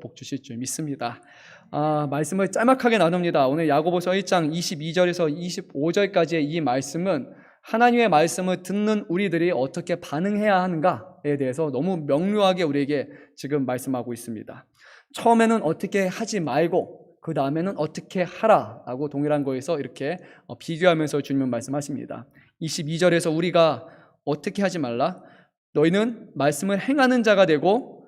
복 주실 줄 믿습니다. 말씀을 짤막하게 나눕니다. 오늘 야고보서 1장 22절에서 25절까지의 이 말씀은 하나님의 말씀을 듣는 우리들이 어떻게 반응해야 하는가에 대해서 너무 명료하게 우리에게 지금 말씀하고 있습니다. 처음에는 어떻게 하지 말고 그 다음에는 어떻게 하라라고 동일한 거에서 이렇게 비교하면서 주님은 말씀하십니다. 22절에서 우리가 어떻게 하지 말라? 너희는 말씀을 행하는 자가 되고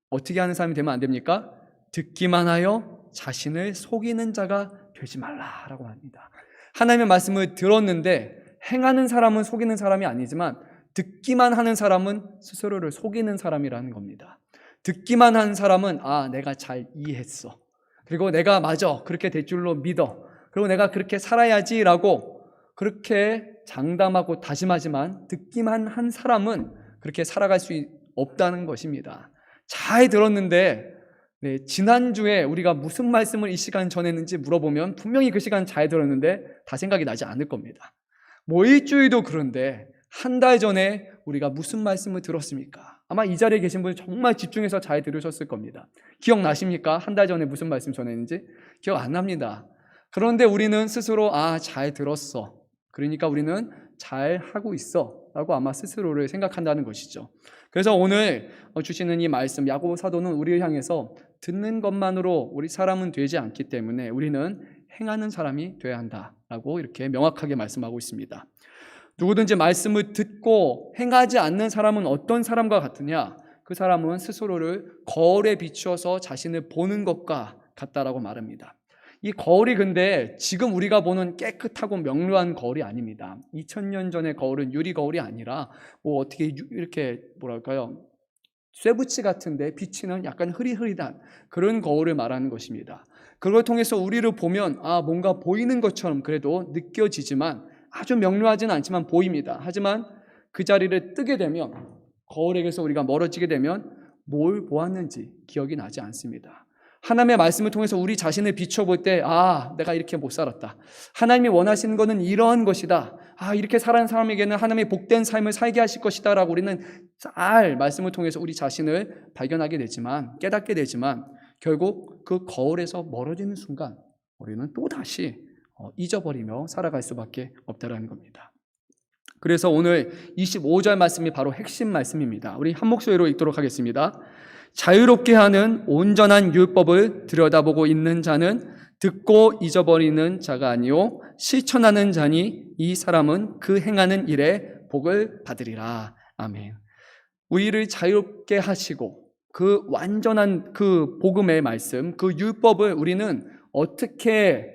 어떻게 하는 사람이 되면 안 됩니까? 듣기만 하여 자신을 속이는 자가 되지 말라라고 합니다. 하나님의 말씀을 들었는데 행하는 사람은 속이는 사람이 아니지만 듣기만 하는 사람은 스스로를 속이는 사람이라는 겁니다. 듣기만 하는 사람은 내가 잘 이해했어. 그리고 내가 맞아. 그렇게 될 줄로 믿어. 그리고 내가 그렇게 살아야지라고 그렇게 장담하고 다짐하지만 듣기만 한 사람은 그렇게 살아갈 수 없다는 것입니다. 잘 들었는데 지난주에 우리가 무슨 말씀을 이 시간 전했는지 물어보면 분명히 그 시간 잘 들었는데 다 생각이 나지 않을 겁니다. 일주일도 그런데 한 달 전에 우리가 무슨 말씀을 들었습니까? 아마 이 자리에 계신 분이 정말 집중해서 잘 들으셨을 겁니다. 기억나십니까? 한 달 전에 무슨 말씀 전했는지? 기억 안 납니다. 그런데 우리는 스스로 잘 들었어. 그러니까 우리는 잘 하고 있어 라고 아마 스스로를 생각한다는 것이죠. 그래서 오늘 주시는 이 말씀, 야고보 사도는 우리를 향해서 듣는 것만으로 우리 사람은 되지 않기 때문에 우리는 행하는 사람이 되어야 한다라고 이렇게 명확하게 말씀하고 있습니다. 누구든지 말씀을 듣고 행하지 않는 사람은 어떤 사람과 같으냐? 그 사람은 스스로를 거울에 비추어서 자신을 보는 것과 같다라고 말합니다. 이 거울이 근데 지금 우리가 보는 깨끗하고 명료한 거울이 아닙니다. 2000년 전의 거울은 유리 거울이 아니라 어떻게 이렇게 쇠붙이 같은데 비치는 약간 흐릿흐릿한 그런 거울을 말하는 것입니다. 그걸 통해서 우리를 보면 뭔가 보이는 것처럼 그래도 느껴지지만 아주 명료하지는 않지만 보입니다. 하지만 그 자리를 뜨게 되면 거울에게서 우리가 멀어지게 되면 뭘 보았는지 기억이 나지 않습니다. 하나님의 말씀을 통해서 우리 자신을 비춰볼 때 내가 이렇게 못 살았다. 하나님이 원하시는 것은 이러한 것이다. 이렇게 살아가는 사람에게는 하나님의 복된 삶을 살게 하실 것이다 라고 우리는 잘 말씀을 통해서 우리 자신을 발견하게 되지만 깨닫게 되지만 결국 그 거울에서 멀어지는 순간 우리는 또다시 잊어버리며 살아갈 수밖에 없다는 겁니다. 그래서 오늘 25절 말씀이 바로 핵심 말씀입니다. 우리 한 목소리로 읽도록 하겠습니다. 자유롭게 하는 온전한 율법을 들여다보고 있는 자는 듣고 잊어버리는 자가 아니요 실천하는 자니 이 사람은 그 행하는 일에 복을 받으리라. 아멘. 우리를 자유롭게 하시고 그 완전한 그 복음의 말씀, 그 율법을 우리는 어떻게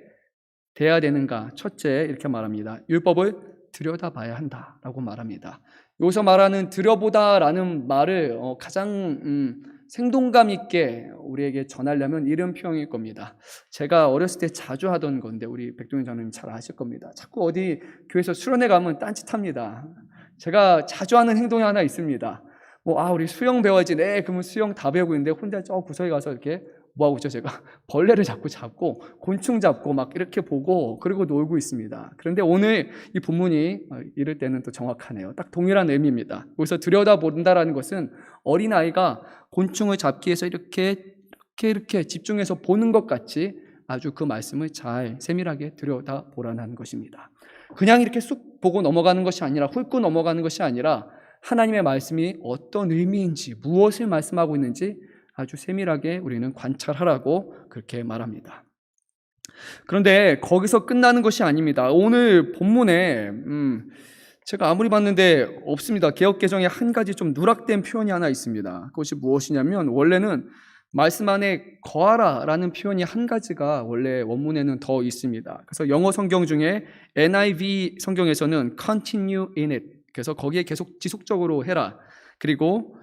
돼야 되는가? 첫째 이렇게 말합니다. 율법을 들여다봐야 한다라고 말합니다. 여기서 말하는 들여보다라는 말을 가장 생동감 있게 우리에게 전하려면 이런 표현일 겁니다. 제가 어렸을 때 자주 하던 건데 우리 백종현 장로님 잘 아실 겁니다. 자꾸 어디 교회에서 수련회 가면 딴짓합니다. 제가 자주 하는 행동이 하나 있습니다. 우리 수영 배워야지. 네, 그러면 수영 다 배우고 있는데 혼자 저 구석에 가서 이렇게 뭐하고 있죠? 제가 벌레를 자꾸 잡고 곤충 잡고 막 이렇게 보고 그리고 놀고 있습니다. 그런데 오늘 이 본문이 이럴 때는 또 정확하네요. 딱 동일한 의미입니다. 여기서 들여다본다라는 것은 어린아이가 곤충을 잡기 위해서 이렇게 집중해서 보는 것 같이 아주 그 말씀을 잘 세밀하게 들여다보라는 것입니다. 그냥 이렇게 쑥 보고 넘어가는 것이 아니라 훑고 넘어가는 것이 아니라 하나님의 말씀이 어떤 의미인지 무엇을 말씀하고 있는지 아주 세밀하게 우리는 관찰하라고 그렇게 말합니다. 그런데 거기서 끝나는 것이 아닙니다. 오늘 본문에 제가 아무리 봤는데 없습니다. 개역개정에 한 가지 좀 누락된 표현이 하나 있습니다. 그것이 무엇이냐면 원래는 말씀 안에 거하라라는 표현이 한 가지가 원래 원문에는 더 있습니다. 그래서 영어 성경 중에 NIV 성경에서는 continue in it, 그래서 거기에 계속 지속적으로 해라. 그리고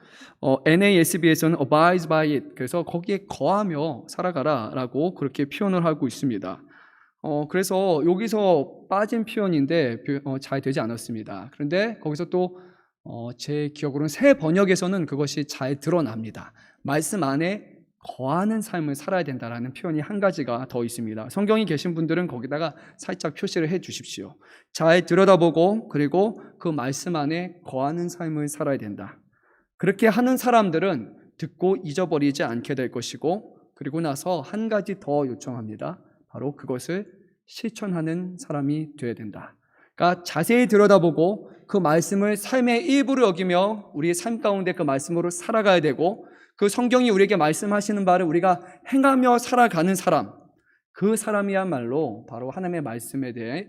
NASB에서는 abide by it, 그래서 거기에 거하며 살아가라라고 그렇게 표현을 하고 있습니다. 그래서 여기서 빠진 표현인데 잘 되지 않았습니다. 그런데 거기서 또 제 기억으로는 새 번역에서는 그것이 잘 드러납니다. 말씀 안에 거하는 삶을 살아야 된다라는 표현이 한 가지가 더 있습니다. 성경이 계신 분들은 거기다가 살짝 표시를 해 주십시오. 잘 들여다보고 그리고 그 말씀 안에 거하는 삶을 살아야 된다. 그렇게 하는 사람들은 듣고 잊어버리지 않게 될 것이고, 그리고 나서 한 가지 더 요청합니다. 바로 그것을 실천하는 사람이 되어야 된다. 그러니까 자세히 들여다보고 그 말씀을 삶의 일부로 여기며 우리의 삶 가운데 그 말씀으로 살아가야 되고, 그 성경이 우리에게 말씀하시는 바를 우리가 행하며 살아가는 사람, 그 사람이야말로 바로 하나님의 말씀에 대해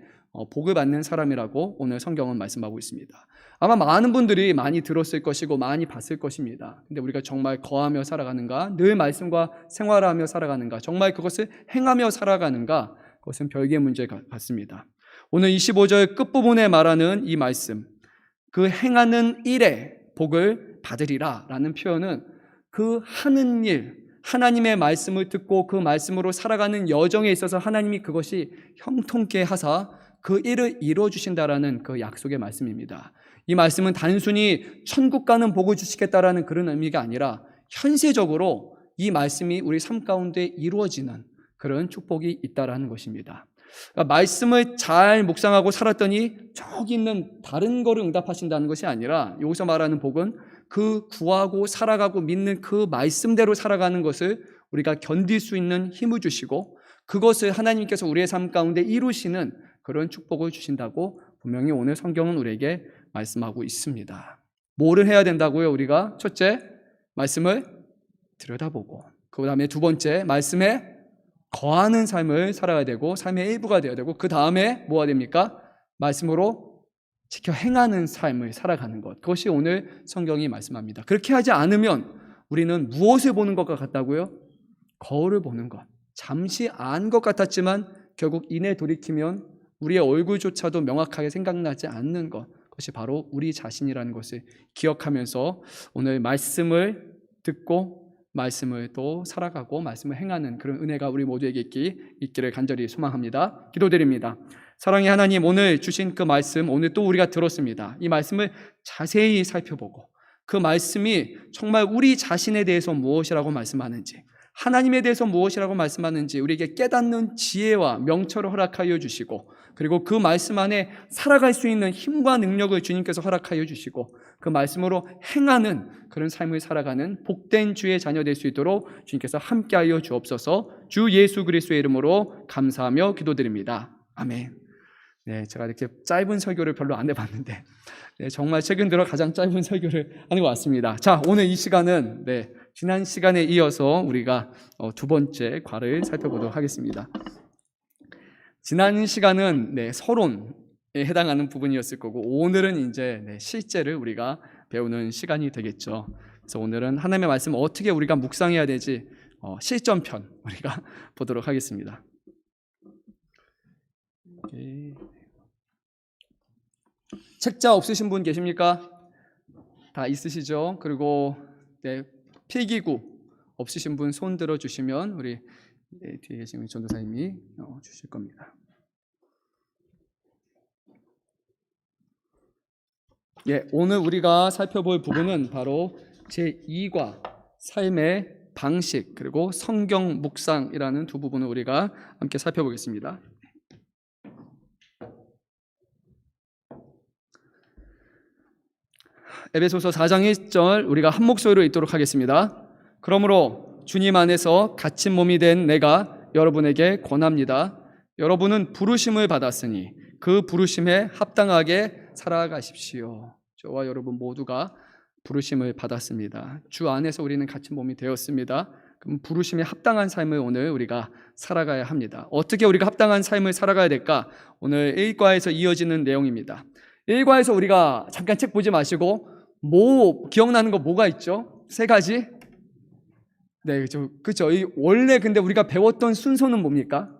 복을 받는 사람이라고 오늘 성경은 말씀하고 있습니다. 아마 많은 분들이 많이 들었을 것이고 많이 봤을 것입니다. 근데 우리가 정말 거하며 살아가는가, 늘 말씀과 생활하며 살아가는가, 정말 그것을 행하며 살아가는가, 그것은 별개의 문제 같습니다. 오늘 25절 끝부분에 말하는 이 말씀, 그 행하는 일에 복을 받으리라 라는 표현은 그 하는 일, 하나님의 말씀을 듣고 그 말씀으로 살아가는 여정에 있어서 하나님이 그것이 형통케 하사 그 일을 이루어주신다라는 그 약속의 말씀입니다. 이 말씀은 단순히 천국 가는 복을 주시겠다라는 그런 의미가 아니라 현실적으로 이 말씀이 우리 삶 가운데 이루어지는 그런 축복이 있다라는 것입니다. 그러니까 말씀을 잘 묵상하고 살았더니 저기 있는 다른 거를 응답하신다는 것이 아니라, 여기서 말하는 복은 그 구하고 살아가고 믿는 그 말씀대로 살아가는 것을 우리가 견딜 수 있는 힘을 주시고, 그것을 하나님께서 우리의 삶 가운데 이루시는 그런 축복을 주신다고 분명히 오늘 성경은 우리에게 말씀하고 있습니다. 뭐를 해야 된다고요? 우리가 첫째, 말씀을 들여다보고, 그 다음에 두 번째, 말씀에 거하는 삶을 살아야 되고 삶의 일부가 되어야 되고, 그 다음에 뭐가 됩니까? 말씀으로 지켜 행하는 삶을 살아가는 것, 그것이 오늘 성경이 말씀합니다. 그렇게 하지 않으면 우리는 무엇을 보는 것과 같다고요? 거울을 보는 것. 잠시 안 것 같았지만 결국 이내 돌이키면 우리의 얼굴조차도 명확하게 생각나지 않는 것, 그것이 바로 우리 자신이라는 것을 기억하면서 오늘 말씀을 듣고 말씀을 또 살아가고 말씀을 행하는 그런 은혜가 우리 모두에게 있기를 간절히 소망합니다. 기도드립니다. 사랑의 하나님, 오늘 주신 그 말씀, 오늘 또 우리가 들었습니다. 이 말씀을 자세히 살펴보고 그 말씀이 정말 우리 자신에 대해서 무엇이라고 말씀하는지, 하나님에 대해서 무엇이라고 말씀하는지 우리에게 깨닫는 지혜와 명철을 허락하여 주시고, 그리고 그 말씀 안에 살아갈 수 있는 힘과 능력을 주님께서 허락하여 주시고, 그 말씀으로 행하는 그런 삶을 살아가는 복된 주의 자녀 될 수 있도록 주님께서 함께하여 주옵소서. 주 예수 그리스도의 이름으로 감사하며 기도드립니다. 아멘. 네, 제가 이렇게 짧은 설교를 별로 안 해봤는데, 네, 정말 최근 들어 가장 짧은 설교를 하는 것 같습니다. 자, 오늘 이 시간은 지난 시간에 이어서 우리가 두 번째 과를 살펴보도록 하겠습니다. 지난 시간은 서론에 해당하는 부분이었을 거고, 오늘은 이제 실제를 우리가 배우는 시간이 되겠죠. 그래서 오늘은 하나님의 말씀을 어떻게 우리가 묵상해야 되지, 실전편 우리가 보도록 하겠습니다. 책자 없으신 분 계십니까? 다 있으시죠? 그리고 필기구 없으신 분 손 들어주시면 우리 뒤에 계신 우리 전도사님이 주실 겁니다. 오늘 우리가 살펴볼 부분은 바로 제2과 삶의 방식, 그리고 성경 묵상이라는 두 부분을 우리가 함께 살펴보겠습니다. 에베소서 4장 1절 우리가 한 목소리로 읽도록 하겠습니다. 그러므로 주님 안에서 갇힌 몸이 된 내가 여러분에게 권합니다. 여러분은 부르심을 받았으니 그 부르심에 합당하게 살아가십시오. 저와 여러분 모두가 부르심을 받았습니다. 주 안에서 우리는 갇힌 몸이 되었습니다. 그럼 부르심에 합당한 삶을 오늘 우리가 살아가야 합니다. 어떻게 우리가 합당한 삶을 살아가야 될까? 오늘 1과에서 이어지는 내용입니다. 1과에서 우리가 잠깐 책 보지 마시고 기억나는 거 뭐가 있죠? 세 가지? 네, 그렇죠. 원래 근데 우리가 배웠던 순서는 뭡니까?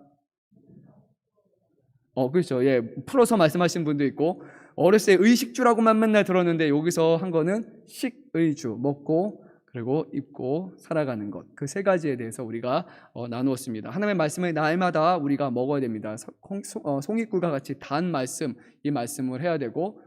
그렇죠. 풀어서 말씀하신 분도 있고, 어렸을 때 의식주라고만 맨날 들었는데 여기서 한 거는 식의주, 먹고 그리고 입고 살아가는 것, 그 세 가지에 대해서 우리가 나누었습니다. 하나님의 말씀을 날마다 우리가 먹어야 됩니다. 송이꿀과 같이 단 말씀, 이 말씀을 해야 되고,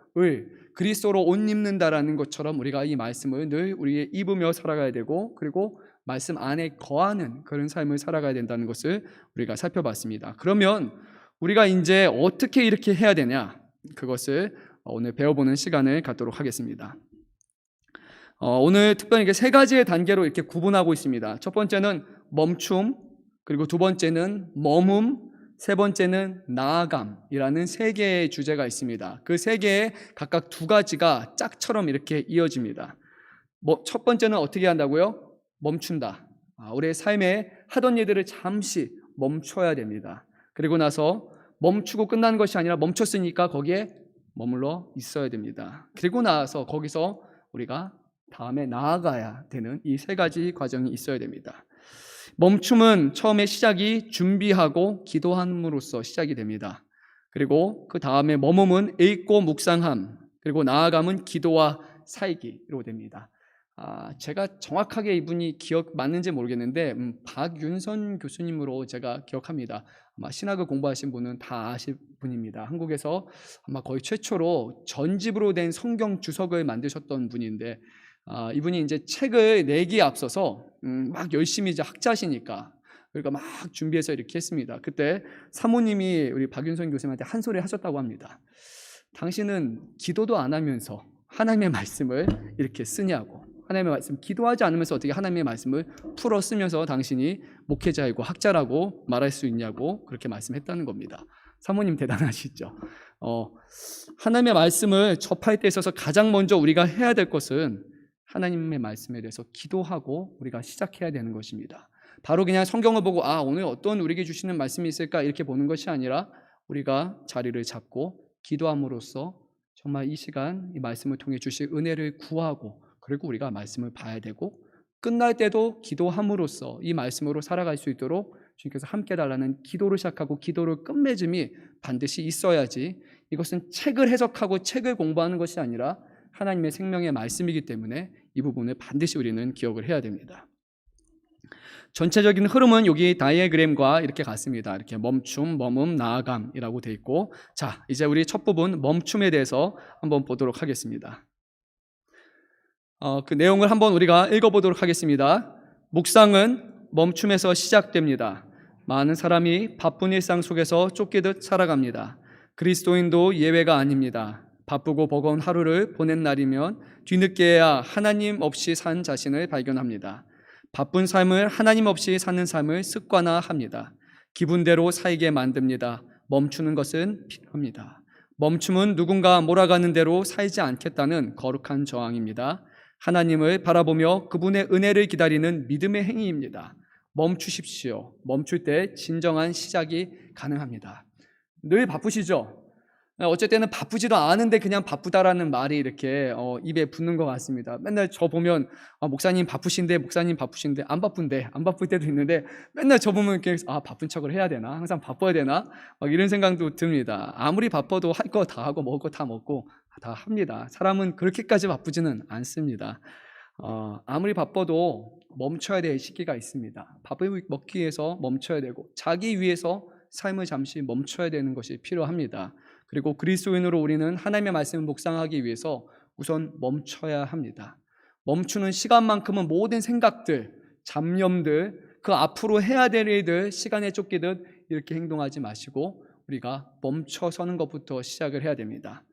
그리스도로 옷 입는다라는 것처럼 우리가 이 말씀을 늘 우리의 입으며 살아가야 되고, 그리고 말씀 안에 거하는 그런 삶을 살아가야 된다는 것을 우리가 살펴봤습니다. 그러면 우리가 이제 어떻게 이렇게 해야 되냐, 그것을 오늘 배워보는 시간을 갖도록 하겠습니다. 오늘 특별히 이렇게 세 가지의 단계로 이렇게 구분하고 있습니다. 첫 번째는 멈춤, 그리고 두 번째는 머문, 세 번째는 나아감이라는 세 개의 주제가 있습니다. 그 세 개의 각각 두 가지가 짝처럼 이렇게 이어집니다. 첫 번째는 어떻게 한다고요? 멈춘다. 우리의 삶에 하던 일들을 잠시 멈춰야 됩니다. 그리고 나서 멈추고 끝나는 것이 아니라 멈췄으니까 거기에 머물러 있어야 됩니다. 그리고 나서 거기서 우리가 다음에 나아가야 되는 이 세 가지 과정이 있어야 됩니다. 멈춤은 처음에 시작이 준비하고 기도함으로써 시작이 됩니다. 그리고 그 다음에 머mom은 읽고 묵상함, 그리고 나아감은 기도와 살기로 됩니다. 제가 정확하게 이분이 기억 맞는지 모르겠는데 박윤선 교수님으로 제가 기억합니다. 아마 신학을 공부하신 분은 다 아실 분입니다. 한국에서 아마 거의 최초로 전집으로 된 성경 주석을 만드셨던 분인데 이분이 이제 책을 내기에 앞서서 막 열심히 이제 학자시니까 그러니까 막 준비해서 이렇게 했습니다. 그때 사모님이 우리 박윤선 교수님한테 한 소리 하셨다고 합니다. 당신은 기도도 안 하면서 하나님의 말씀을 이렇게 쓰냐고. 하나님의 말씀 기도하지 않으면서 어떻게 하나님의 말씀을 풀어 쓰면서 당신이 목회자이고 학자라고 말할 수 있냐고 그렇게 말씀했다는 겁니다. 사모님 대단하시죠. 하나님의 말씀을 접할 때 있어서 가장 먼저 우리가 해야 될 것은 하나님의 말씀에 대해서 기도하고 우리가 시작해야 되는 것입니다. 바로 그냥 성경을 보고 오늘 어떤 우리에게 주시는 말씀이 있을까 이렇게 보는 것이 아니라 우리가 자리를 잡고 기도함으로써 정말 이 시간 이 말씀을 통해 주실 은혜를 구하고 그리고 우리가 말씀을 봐야 되고 끝날 때도 기도함으로써 이 말씀으로 살아갈 수 있도록 주님께서 함께 달라는 기도를 시작하고 기도를 끝맺음이 반드시 있어야지 이것은 책을 해석하고 책을 공부하는 것이 아니라 하나님의 생명의 말씀이기 때문에 이 부분을 반드시 우리는 기억을 해야 됩니다. 전체적인 흐름은 여기 다이어그램과 이렇게 같습니다. 이렇게 멈춤, 머문, 나아감이라고 되어 있고 자, 이제 우리 첫 부분 멈춤에 대해서 한번 보도록 하겠습니다. 그 내용을 한번 우리가 읽어보도록 하겠습니다. 묵상은 멈춤에서 시작됩니다. 많은 사람이 바쁜 일상 속에서 쫓기듯 살아갑니다. 그리스도인도 예외가 아닙니다. 바쁘고 버거운 하루를 보낸 날이면 뒤늦게야 하나님 없이 산 자신을 발견합니다. 바쁜 삶을 하나님 없이 사는 삶을 습관화합니다. 기분대로 살게 만듭니다. 멈추는 것은 필요합니다. 멈춤은 누군가 몰아가는 대로 살지 않겠다는 거룩한 저항입니다. 하나님을 바라보며 그분의 은혜를 기다리는 믿음의 행위입니다. 멈추십시오. 멈출 때 진정한 시작이 가능합니다. 늘 바쁘시죠? 어쩔 때는 바쁘지도 않은데 그냥 바쁘다라는 말이 이렇게 입에 붙는 것 같습니다. 맨날 저 보면 목사님 바쁘신데 안 바쁠 때도 있는데 맨날 저 보면 이렇게 바쁜 척을 해야 되나? 항상 바빠야 되나? 막 이런 생각도 듭니다. 아무리 바빠도 할 거 다 하고 먹을 거 다 먹고 다 합니다. 사람은 그렇게까지 바쁘지는 않습니다. 아무리 바빠도 멈춰야 될 시기가 있습니다. 밥을 먹기 위해서 멈춰야 되고 자기 위해서 삶을 잠시 멈춰야 되는 것이 필요합니다. 그리고 그리스도인으로 우리는 하나님의 말씀을 묵상하기 위해서 우선 멈춰야 합니다. 멈추는 시간만큼은 모든 생각들, 잡념들, 그 앞으로 해야 될 일들 시간에 쫓기듯 이렇게 행동하지 마시고 우리가 멈춰서는 것부터 시작을 해야 됩니다.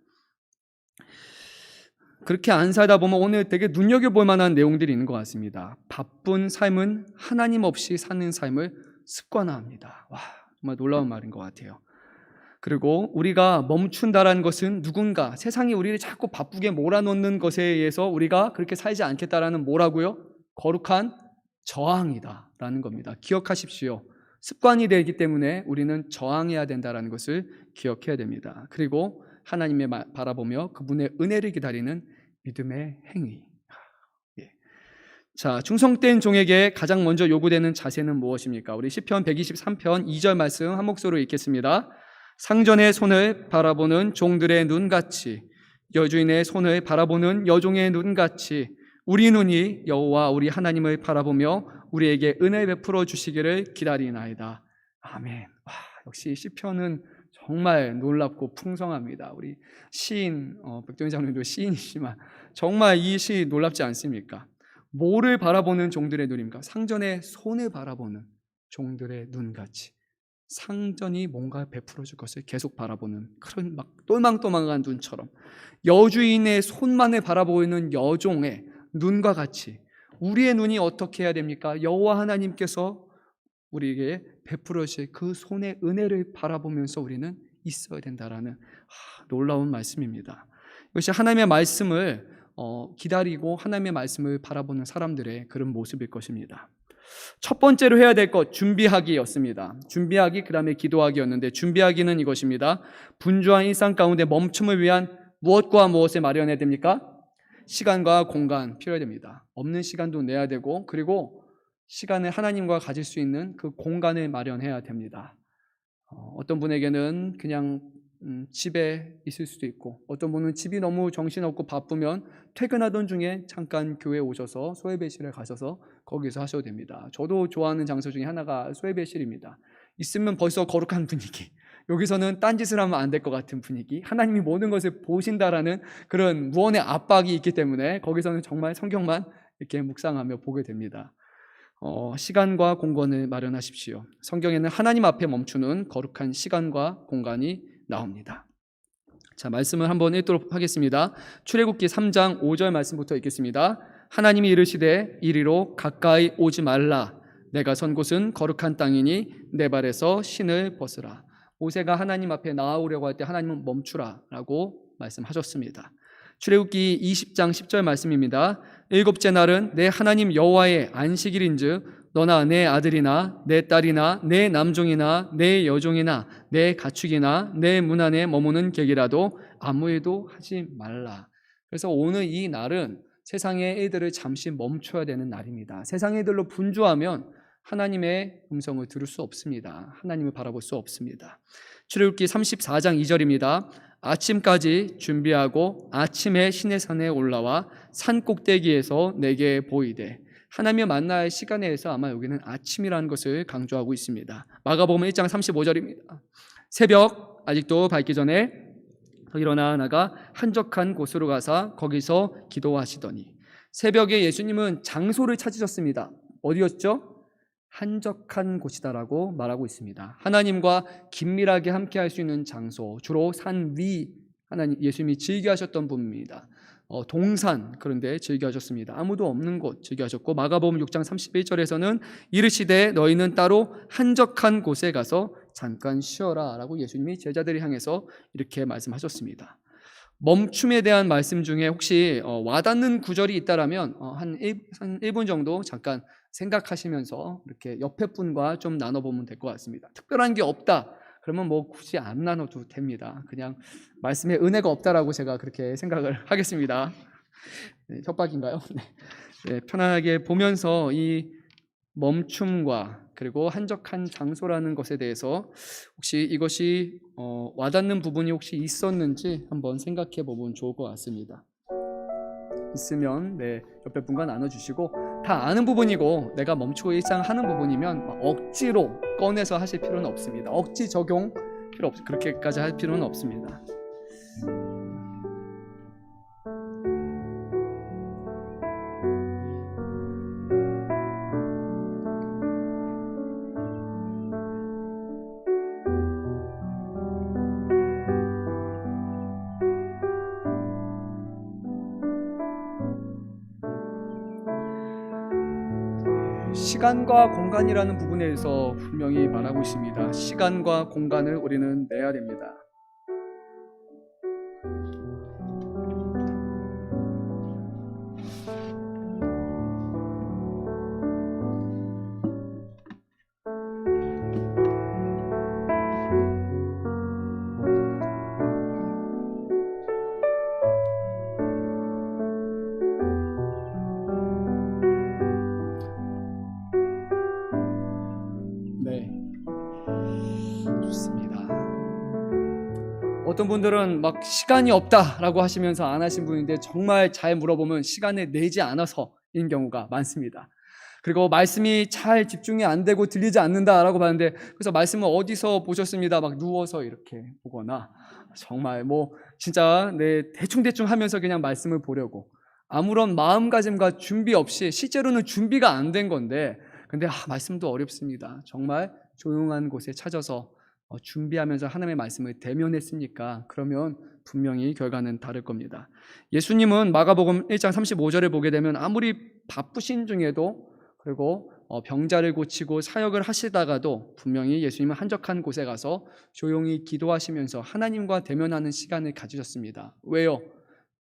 그렇게 안 살다 보면 오늘 되게 눈여겨볼 만한 내용들이 있는 것 같습니다. 바쁜 삶은 하나님 없이 사는 삶을 습관화합니다. 와, 정말 놀라운 말인 것 같아요. 그리고 우리가 멈춘다라는 것은 누군가 세상이 우리를 자꾸 바쁘게 몰아넣는 것에 의해서 우리가 그렇게 살지 않겠다라는 뭐라고요? 거룩한 저항이다라는 겁니다. 기억하십시오. 습관이 되기 때문에 우리는 저항해야 된다라는 것을 기억해야 됩니다. 그리고 하나님의 바라보며 그분의 은혜를 기다리는 믿음의 행위. 자, 충성된 종에게 가장 먼저 요구되는 자세는 무엇입니까? 우리 시편 123편 2절 말씀 한 목소리로 읽겠습니다. 상전의 손을 바라보는 종들의 눈같이 여주인의 손을 바라보는 여종의 눈같이 우리 눈이 여호와 우리 하나님을 바라보며 우리에게 은혜 베풀어 주시기를 기다리나이다. 아멘. 와, 역시 시편은 정말 놀랍고 풍성합니다. 우리 시인 백종희 장로님도 시인이시지만 정말 이 시 놀랍지 않습니까? 뭐를 바라보는 종들의 눈입니까? 상전의 손을 바라보는 종들의 눈같이 상전이 뭔가 베풀어 줄 것을 계속 바라보는 그런 막 똘망똘망한 눈처럼 여주인의 손만을 바라보고 있는 여종의 눈과 같이 우리의 눈이 어떻게 해야 됩니까? 여호와 하나님께서 우리에게 베풀어 주실 그 손의 은혜를 바라보면서 우리는 있어야 된다라는 놀라운 말씀입니다. 이것이 하나님의 말씀을 기다리고 하나님의 말씀을 바라보는 사람들의 그런 모습일 것입니다. 첫 번째로 해야 될 것, 준비하기였습니다. 준비하기, 그 다음에 기도하기였는데, 준비하기는 이것입니다. 분주한 일상 가운데 멈춤을 위한 무엇과 무엇을 마련해야 됩니까? 시간과 공간 필요해야 됩니다. 없는 시간도 내야 되고, 그리고 시간을 하나님과 가질 수 있는 그 공간을 마련해야 됩니다. 어떤 분에게는 그냥 집에 있을 수도 있고, 어떤 분은 집이 너무 정신없고 바쁘면 퇴근하던 중에 잠깐 교회에 오셔서 소예배실에 가셔서 거기서 하셔도 됩니다. 저도 좋아하는 장소 중에 하나가 소예배실입니다. 있으면 벌써 거룩한 분위기, 여기서는 딴짓을 하면 안 될 것 같은 분위기, 하나님이 모든 것을 보신다라는 그런 무언의 압박이 있기 때문에 거기서는 정말 성경만 이렇게 묵상하며 보게 됩니다. 시간과 공간을 마련하십시오. 성경에는 하나님 앞에 멈추는 거룩한 시간과 공간이 나옵니다. 자, 말씀을 한번 읽도록 하겠습니다. 출애굽기 3장 5절 말씀부터 읽겠습니다. 하나님이 이르시되 이리로 가까이 오지 말라. 내가 선 곳은 거룩한 땅이니 내 발에서 신을 벗으라. 모세가 하나님 앞에 나아오려고 할 때 하나님은 멈추라 라고 말씀하셨습니다. 출애굽기 20장 10절 말씀입니다. 일곱째 날은 내 하나님 여호와의 안식일인즉 너나 내 아들이나 내 딸이나 내 남종이나 내 여종이나 내 가축이나 내 문 안에 머무는 객이라도 아무 일도 하지 말라. 그래서 오늘 이 날은 세상의 일들을 잠시 멈춰야 되는 날입니다. 세상의 일들로 분주하면 하나님의 음성을 들을 수 없습니다. 하나님을 바라볼 수 없습니다. 출애굽기 34장 2절입니다. 아침까지 준비하고 아침에 시내산에 올라와 산 꼭대기에서 내게 보이되. 하나님을 만나야 할 시간에서 아마 여기는 아침이라는 것을 강조하고 있습니다. 마가복음 1장 35절입니다. 새벽 아직도 밝기 전에 일어나 나가 한적한 곳으로 가서 거기서 기도하시더니. 새벽에 예수님은 장소를 찾으셨습니다. 어디였죠? 한적한 곳이다라고 말하고 있습니다. 하나님과 긴밀하게 함께 할 수 있는 장소, 주로 산 위, 하나님 예수님이 즐겨하셨던 분입니다. 동산, 그런데 즐겨하셨습니다. 아무도 없는 곳 즐겨하셨고, 마가복음 6장 31절에서는 이르시되 너희는 따로 한적한 곳에 가서 잠깐 쉬어라 라고 예수님이 제자들을 향해서 이렇게 말씀하셨습니다. 멈춤에 대한 말씀 중에 혹시 와닿는 구절이 있다라면 한 1분 정도 잠깐 생각하시면서 이렇게 옆에 분과 좀 나눠보면 될 것 같습니다. 특별한 게 없다 그러면 뭐 굳이 안 나눠도 됩니다. 그냥 말씀에 은혜가 없다라고 제가 그렇게 생각을 하겠습니다. 네, 협박인가요? 네, 편안하게 보면서 이 멈춤과 그리고 한적한 장소라는 것에 대해서 혹시 이것이 와닿는 부분이 혹시 있었는지 한번 생각해 보면 좋을 것 같습니다. 있으면 옆에 분과 나눠주시고, 다 아는 부분이고 내가 멈추고 일상하는 부분이면 억지로 꺼내서 하실 필요는 없습니다. 억지 적용 필요 없, 그렇게까지 할 필요는 없습니다. 시간과 공간이라는 부분에 대해서 분명히 말하고 있습니다. 시간과 공간을 우리는 내야 됩니다. 어떤 분들은 막 시간이 없다라고 하시면서 안 하신 분인데, 정말 잘 물어보면 시간을 내지 않아서인 경우가 많습니다. 그리고 말씀이 잘 집중이 안 되고 들리지 않는다라고 봤는데, 그래서 말씀을 어디서 보셨습니다. 막 누워서 이렇게 보거나, 정말 뭐 진짜 대충대충 하면서 그냥 말씀을 보려고 아무런 마음가짐과 준비 없이, 실제로는 준비가 안 된 건데, 근데 말씀도 어렵습니다. 정말 조용한 곳에 찾아서 준비하면서 하나님의 말씀을 대면했습니까? 그러면 분명히 결과는 다를 겁니다. 예수님은 마가복음 1장 35절을 보게 되면 아무리 바쁘신 중에도, 그리고 병자를 고치고 사역을 하시다가도 분명히 예수님은 한적한 곳에 가서 조용히 기도하시면서 하나님과 대면하는 시간을 가지셨습니다. 왜요?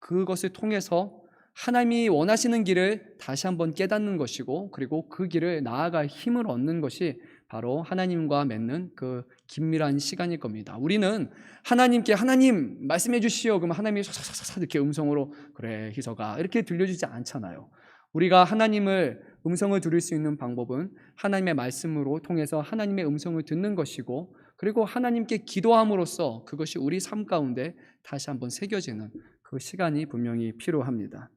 그것을 통해서 하나님이 원하시는 길을 다시 한번 깨닫는 것이고, 그리고 그 길을 나아갈 힘을 얻는 것이 바로 하나님과 맺는 그 긴밀한 시간일 겁니다. 우리는 하나님께 하나님 말씀해 주시오 그러면 하나님이 싹싹싹 이렇게 음성으로 그래 희석아 이렇게 들려주지 않잖아요. 우리가 하나님을 음성을 들을 수 있는 방법은 하나님의 말씀으로 통해서 하나님의 음성을 듣는 것이고, 그리고 하나님께 기도함으로써 그것이 우리 삶 가운데 다시 한번 새겨지는 그 시간이 분명히 필요합니다.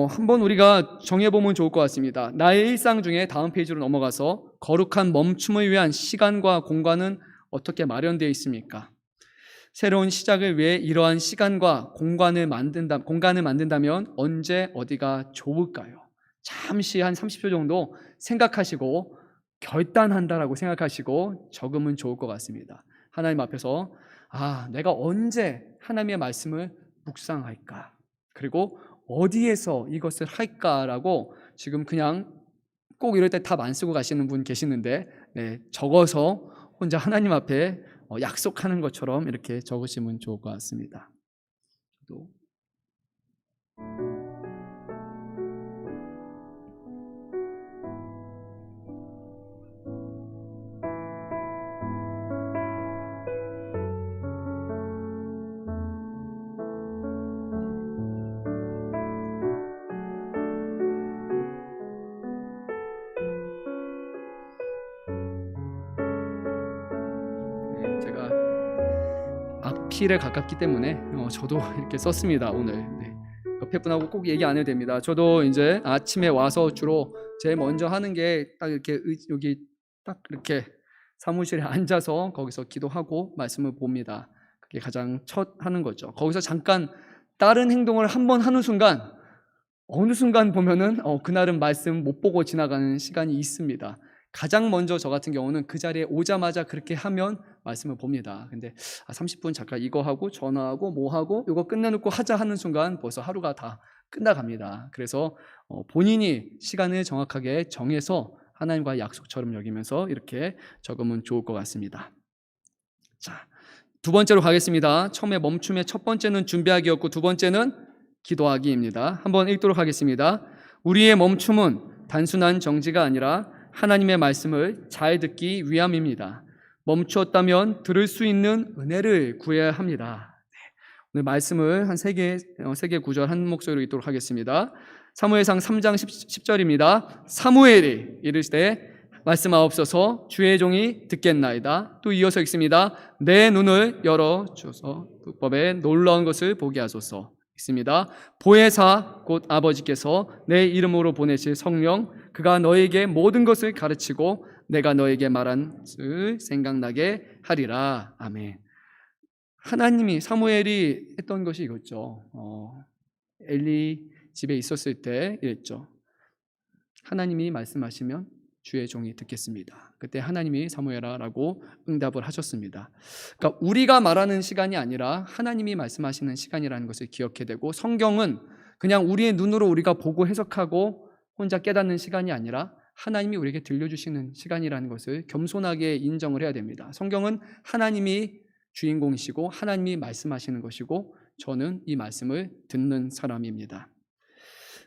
한번 우리가 정해보면 좋을 것 같습니다. 나의 일상 중에 다음 페이지로 넘어가서 거룩한 멈춤을 위한 시간과 공간은 어떻게 마련되어 있습니까? 새로운 시작을 위해 이러한 시간과 공간을 만든다면 언제 어디가 좋을까요? 잠시 한 30초 정도 생각하시고 결단한다라고 생각하시고 적으면 좋을 것 같습니다. 하나님 앞에서 내가 언제 하나님의 말씀을 묵상할까? 그리고 어디에서 이것을 할까라고 지금 그냥 꼭 이럴 때 답 안 쓰고 가시는 분 계시는데 적어서 혼자 하나님 앞에 약속하는 것처럼 이렇게 적으시면 좋을 것 같습니다. 또 제가 앞필에 가깝기 때문에 저도 이렇게 썼습니다. 오늘 옆에 분하고 꼭 얘기 안 해도 됩니다. 저도 이제 아침에 와서 주로 제일 먼저 하는 게 딱 이렇게 여기 딱 이렇게 사무실에 앉아서 거기서 기도하고 말씀을 봅니다. 그게 가장 첫 하는 거죠. 거기서 잠깐 다른 행동을 한번 하는 순간 어느 순간 보면은 그날은 말씀 못 보고 지나가는 시간이 있습니다. 가장 먼저 저 같은 경우는 그 자리에 오자마자 그렇게 하면 말씀을 봅니다. 근데 30분 잠깐 이거 하고 전화하고 뭐 하고 이거 끝내놓고 하자 하는 순간 벌써 하루가 다 끝나갑니다. 그래서 본인이 시간을 정확하게 정해서 하나님과의 약속처럼 여기면서 이렇게 적으면 좋을 것 같습니다. 자, 두 번째로 가겠습니다. 처음에 멈춤의 첫 번째는 준비하기였고 두 번째는 기도하기입니다. 한번 읽도록 하겠습니다. 우리의 멈춤은 단순한 정지가 아니라 하나님의 말씀을 잘 듣기 위함입니다. 멈추었다면 들을 수 있는 은혜를 구해야 합니다. 오늘 말씀을 한 세 개 구절 한 목소리로 읽도록 하겠습니다. 사무엘상 3장 10절입니다. 사무엘이 이르시되 말씀하옵소서 주의 종이 듣겠나이다. 또 이어서 읽습니다. 내 눈을 열어 주소서 율법에 놀라운 것을 보게 하소서. 있습니다. 보혜사 곧 아버지께서 내 이름으로 보내실 성령 그가 너에게 모든 것을 가르치고 내가 너에게 말한 것을 생각나게 하리라. 아멘. 하나님이 사무엘이 했던 것이 이거죠. 엘리 집에 있었을 때 이랬죠. 하나님이 말씀하시면 주의 종이 듣겠습니다. 그때 하나님이 사무엘아라고 응답을 하셨습니다. 그러니까 우리가 말하는 시간이 아니라 하나님이 말씀하시는 시간이라는 것을 기억해야 되고, 성경은 그냥 우리의 눈으로 우리가 보고 해석하고 혼자 깨닫는 시간이 아니라 하나님이 우리에게 들려주시는 시간이라는 것을 겸손하게 인정을 해야 됩니다. 성경은 하나님이 주인공이시고 하나님이 말씀하시는 것이고 저는 이 말씀을 듣는 사람입니다.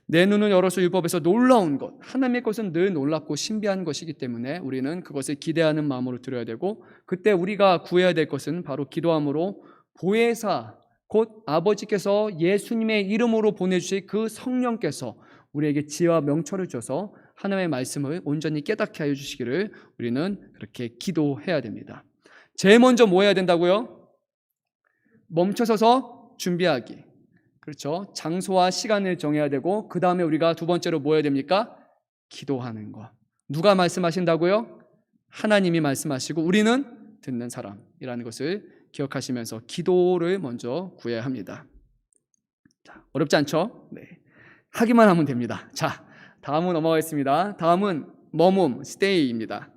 내 눈을 열어서 율법에서 놀라운 것, 하나님의 것은 늘 놀랍고 신비한 것이기 때문에 우리는 그것을 기대하는 마음으로 들어야 되고, 그때 우리가 구해야 될 것은 바로 기도함으로 보혜사 곧 아버지께서 예수님의 이름으로 보내주실 그 성령께서 우리에게 지혜와 명철을 줘서 하나님의 말씀을 온전히 깨닫게 하여 주시기를 우리는 그렇게 기도해야 됩니다. 제일 먼저 뭐 해야 된다고요? 멈춰서서 준비하기. 그렇죠. 장소와 시간을 정해야 되고, 그 다음에 우리가 두 번째로 뭐 해야 됩니까? 기도하는 것. 누가 말씀하신다고요? 하나님이 말씀하시고 우리는 듣는 사람이라는 것을 기억하시면서 기도를 먼저 구해야 합니다. 자, 어렵지 않죠? 네. 하기만 하면 됩니다. 자, 다음은 넘어가겠습니다. 다음은 머문, stay입니다.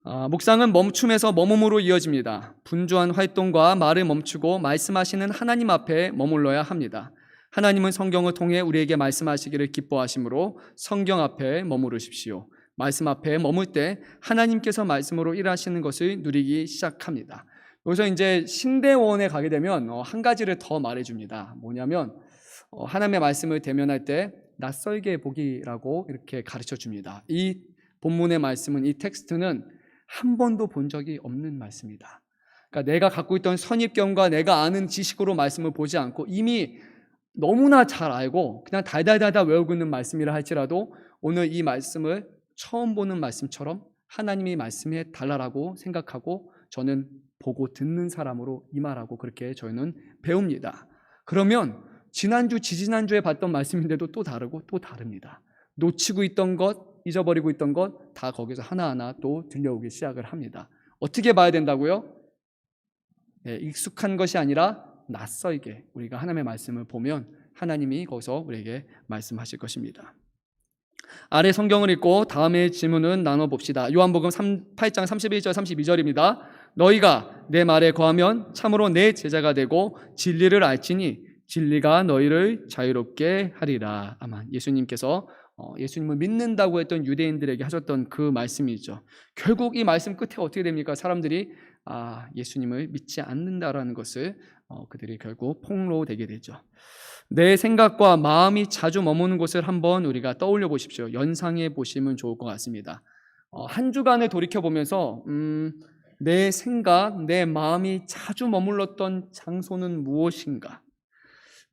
묵상은 멈춤에서 머금으로 이어집니다. 분주한 활동과 말을 멈추고 말씀하시는 하나님 앞에 머물러야 합니다. 하나님은 성경을 통해 우리에게 말씀하시기를 기뻐하시므로 성경 앞에 머무르십시오. 말씀 앞에 머물 때 하나님께서 말씀으로 일하시는 것을 누리기 시작합니다. 여기서 이제 신대원에 가게 되면 한 가지를 더 말해줍니다. 뭐냐면 하나님의 말씀을 대면할 때 낯설게 보기라고 이렇게 가르쳐 줍니다. 이 본문의 말씀은, 이 텍스트는 한 번도 본 적이 없는 말씀이다. 그러니까 내가 갖고 있던 선입견과 내가 아는 지식으로 말씀을 보지 않고 이미 너무나 잘 알고 그냥 달달달달 외우고 있는 말씀이라 할지라도 오늘 이 말씀을 처음 보는 말씀처럼 하나님이 말씀해 달라라고 생각하고 저는 보고 듣는 사람으로 임하라고 그렇게 저희는 배웁니다. 그러면 지난주, 지지난주에 봤던 말씀인데도 또 다르고 또 다릅니다. 놓치고 있던 것, 잊어버리고 있던 것 다 거기서 하나하나 또 들려오기 시작을 합니다. 어떻게 봐야 된다고요? 네, 익숙한 것이 아니라 낯설게 우리가 하나님의 말씀을 보면 하나님이 거기서 우리에게 말씀하실 것입니다. 아래 성경을 읽고 다음의 질문은 나눠봅시다. 요한복음 8장 31절 32절입니다. 너희가 내 말에 거하면 참으로 내 제자가 되고 진리를 알지니 진리가 너희를 자유롭게 하리라. 아마 예수님께서 예수님을 믿는다고 했던 유대인들에게 하셨던 그 말씀이죠. 결국 이 말씀 끝에 어떻게 됩니까? 사람들이 예수님을 믿지 않는다라는 것을 그들이 결국 폭로되게 되죠. 내 생각과 마음이 자주 머무는 곳을 한번 우리가 떠올려 보십시오. 연상해 보시면 좋을 것 같습니다. 한 주간을 돌이켜보면서 내 생각, 내 마음이 자주 머물렀던 장소는 무엇인가?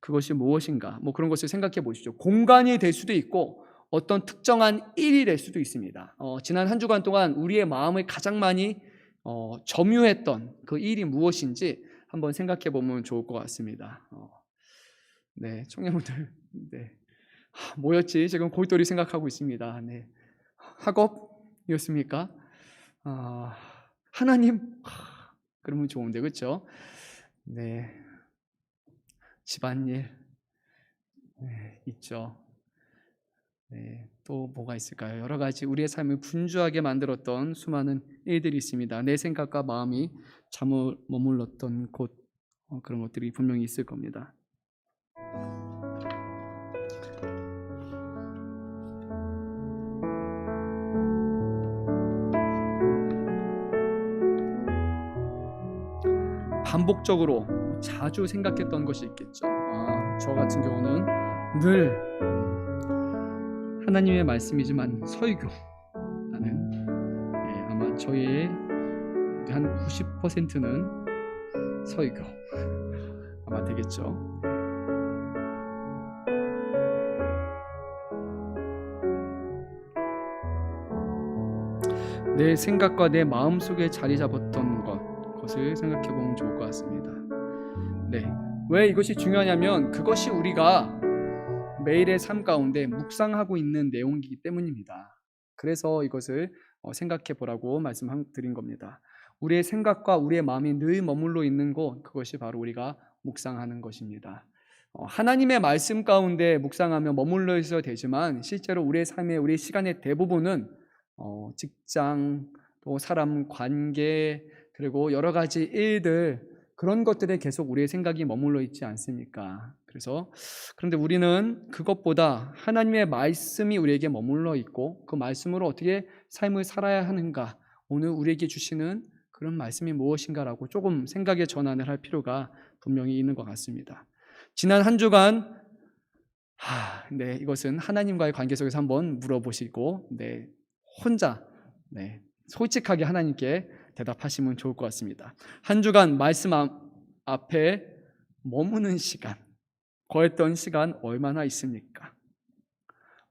그것이 무엇인가? 그런 것을 생각해 보십시오. 공간이 될 수도 있고 어떤 특정한 일이 될 수도 있습니다. 지난 한 주간 동안 우리의 마음을 가장 많이 점유했던 그 일이 무엇인지 한번 생각해 보면 좋을 것 같습니다. 네, 청년분들, 네, 뭐였지? 지금 골똘히 생각하고 있습니다. 네, 학업이었습니까? 하나님, 그러면 좋은데, 그렇죠? 네, 집안일, 네, 있죠. 네, 또 뭐가 있을까요? 여러 가지 우리의 삶을 분주하게 만들었던 수많은 일들이 있습니다. 내 생각과 마음이 잠을 머물렀던 곳, 그런 것들이 분명히 있을 겁니다. 반복적으로 자주 생각했던 것이 있겠죠. 저 같은 경우는 늘 하나님의 말씀이지만 설교라는, 아마 저희의 한 90%는 설교 아마 되겠죠. 내 생각과 내 마음 속에 자리 잡았던 것을 생각해 보면 좋을 것 같습니다. 네, 왜 이것이 중요하냐면 그것이 우리가 매일의 삶 가운데 묵상하고 있는 내용이기 때문입니다. 그래서 이것을 생각해 보라고 말씀드린 겁니다. 우리의 생각과 우리의 마음이 늘 머물러 있는 곳, 그것이 바로 우리가 묵상하는 것입니다. 하나님의 말씀 가운데 묵상하며 머물러 있어야 되지만 실제로 우리의 삶의 우리 시간의 대부분은 직장, 또 사람 관계, 그리고 여러 가지 일들, 그런 것들에 계속 우리의 생각이 머물러 있지 않습니까? 그런데 우리는 그것보다 하나님의 말씀이 우리에게 머물러 있고 그 말씀으로 어떻게 삶을 살아야 하는가, 오늘 우리에게 주시는 그런 말씀이 무엇인가라고 조금 생각의 전환을 할 필요가 분명히 있는 것 같습니다. 지난 한 주간 이것은 하나님과의 관계 속에서 한번 물어보시고 혼자 솔직하게 하나님께 대답하시면 좋을 것 같습니다. 한 주간 말씀 앞에 머무는 시간, 거했던 시간 얼마나 있습니까?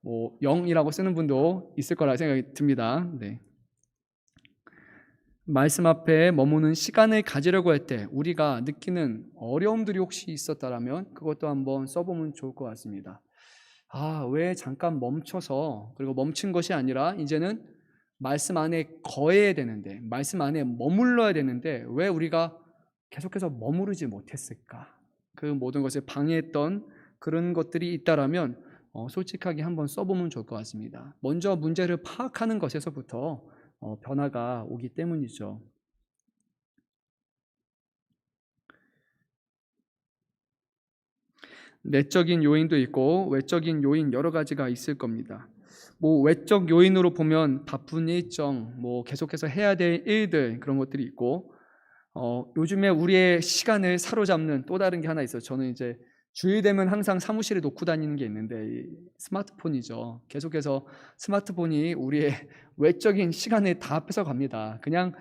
0이라고 쓰는 분도 있을 거라 생각이 듭니다. 말씀 앞에 머무는 시간을 가지려고 할 때 우리가 느끼는 어려움들이 혹시 있었다면 그것도 한번 써보면 좋을 것 같습니다. 왜 잠깐 멈춰서, 그리고 멈춘 것이 아니라 이제는 말씀 안에 거해야 되는데, 말씀 안에 머물러야 되는데 왜 우리가 계속해서 머무르지 못했을까? 그 모든 것을 방해했던 그런 것들이 있다라면 솔직하게 한번 써보면 좋을 것 같습니다. 먼저 문제를 파악하는 것에서부터 변화가 오기 때문이죠. 내적인 요인도 있고 외적인 요인 여러 가지가 있을 겁니다. 외적 요인으로 보면 바쁜 일정, 계속해서 해야 될 일들 그런 것들이 있고 요즘에 우리의 시간을 사로잡는 또 다른 게 하나 있어요. 저는 이제 주일 되면 항상 사무실에 놓고 다니는 게 있는데 이 스마트폰이죠. 계속해서 스마트폰이 우리의 외적인 시간을 다 뺏어갑니다. 그냥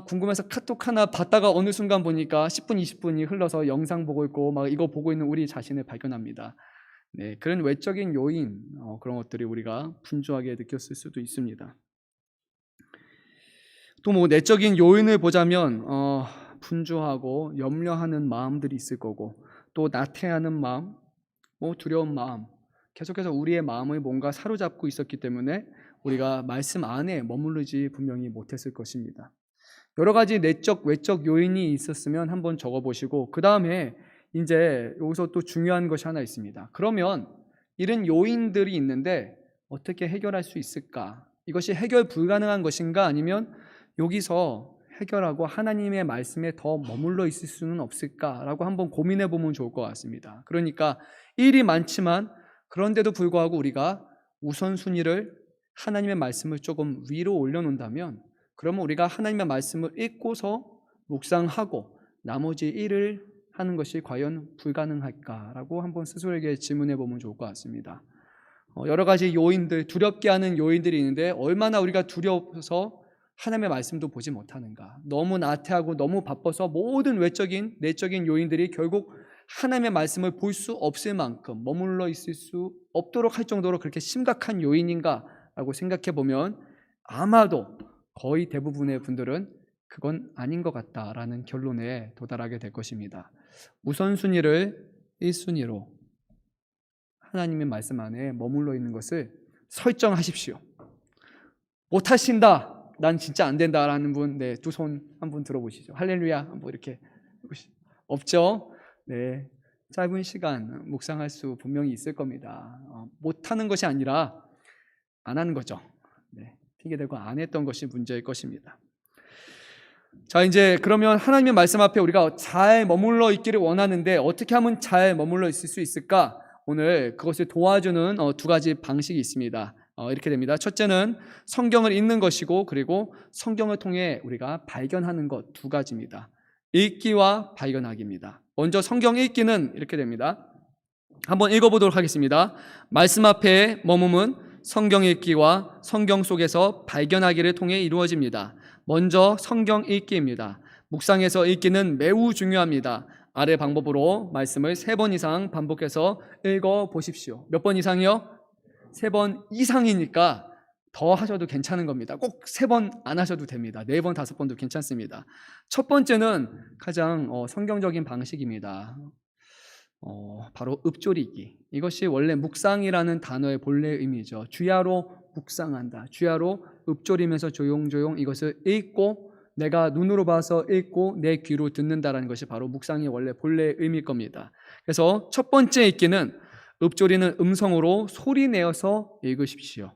궁금해서 카톡 하나 봤다가 어느 순간 보니까 10분, 20분이 흘러서 영상 보고 있고 막 이거 보고 있는 우리 자신을 발견합니다. 네, 그런 외적인 요인 그런 것들이 우리가 분주하게 느꼈을 수도 있습니다. 또 내적인 요인을 보자면 분주하고 염려하는 마음들이 있을 거고 또 나태하는 마음, 두려운 마음 계속해서 우리의 마음을 뭔가 사로잡고 있었기 때문에 우리가 말씀 안에 머무르지 분명히 못했을 것입니다. 여러 가지 내적, 외적 요인이 있었으면 한번 적어보시고 그 다음에 이제 여기서 또 중요한 것이 하나 있습니다. 그러면 이런 요인들이 있는데 어떻게 해결할 수 있을까? 이것이 해결 불가능한 것인가? 아니면 여기서 해결하고 하나님의 말씀에 더 머물러 있을 수는 없을까라고 한번 고민해 보면 좋을 것 같습니다. 그러니까 일이 많지만 그런데도 불구하고 우리가 우선순위를 하나님의 말씀을 조금 위로 올려놓는다면 그러면 우리가 하나님의 말씀을 읽고서 묵상하고 나머지 일을 하는 것이 과연 불가능할까라고 한번 스스로에게 질문해 보면 좋을 것 같습니다. 여러 가지 요인들, 두렵게 하는 요인들이 있는데 얼마나 우리가 두려워서 하나님의 말씀도 보지 못하는가. 너무 나태하고 너무 바빠서 모든 외적인, 내적인 요인들이 결국 하나님의 말씀을 볼 수 없을 만큼 머물러 있을 수 없도록 할 정도로 그렇게 심각한 요인인가라고 생각해 보면 아마도 거의 대부분의 분들은 그건 아닌 것 같다라는 결론에 도달하게 될 것입니다. 우선순위를 1순위로 하나님의 말씀 안에 머물러 있는 것을 설정하십시오. 못하신다, 난 진짜 안 된다라는 분, 네, 두 손 한 분 들어보시죠. 할렐루야, 한번 이렇게 없죠? 네, 짧은 시간 묵상할 수 분명히 있을 겁니다. 못하는 것이 아니라 안 하는 거죠. 네, 핑계대고 안 했던 것이 문제일 것입니다. 자, 이제 그러면 하나님의 말씀 앞에 우리가 잘 머물러 있기를 원하는데 어떻게 하면 잘 머물러 있을 수 있을까? 오늘 그것을 도와주는 두 가지 방식이 있습니다. 이렇게 됩니다. 첫째는 성경을 읽는 것이고 그리고 성경을 통해 우리가 발견하는 것 두 가지입니다. 읽기와 발견하기입니다. 먼저 성경 읽기는 이렇게 됩니다. 한번 읽어보도록 하겠습니다. 말씀 앞에 머무면 성경 읽기와 성경 속에서 발견하기를 통해 이루어집니다. 먼저 성경 읽기입니다. 묵상해서 읽기는 매우 중요합니다. 아래 방법으로 말씀을 3번 이상 반복해서 읽어보십시오. 몇 번 이상이요? 3번 이상이니까 더 하셔도 괜찮은 겁니다. 꼭 3번 안 하셔도 됩니다. 4번, 5번도 괜찮습니다. 첫 번째는 가장 성경적인 방식입니다. 바로 읊조리기. 이것이 원래 묵상이라는 단어의 본래 의미죠. 주야로 묵상한다. 주야로 읊조리면서 조용조용 이것을 읽고 내가 눈으로 봐서 읽고 내 귀로 듣는다라는 것이 바로 묵상의 원래 본래 의미일 겁니다. 그래서 첫 번째 읽기는 읊조리는 음성으로 소리 내어서 읽으십시오.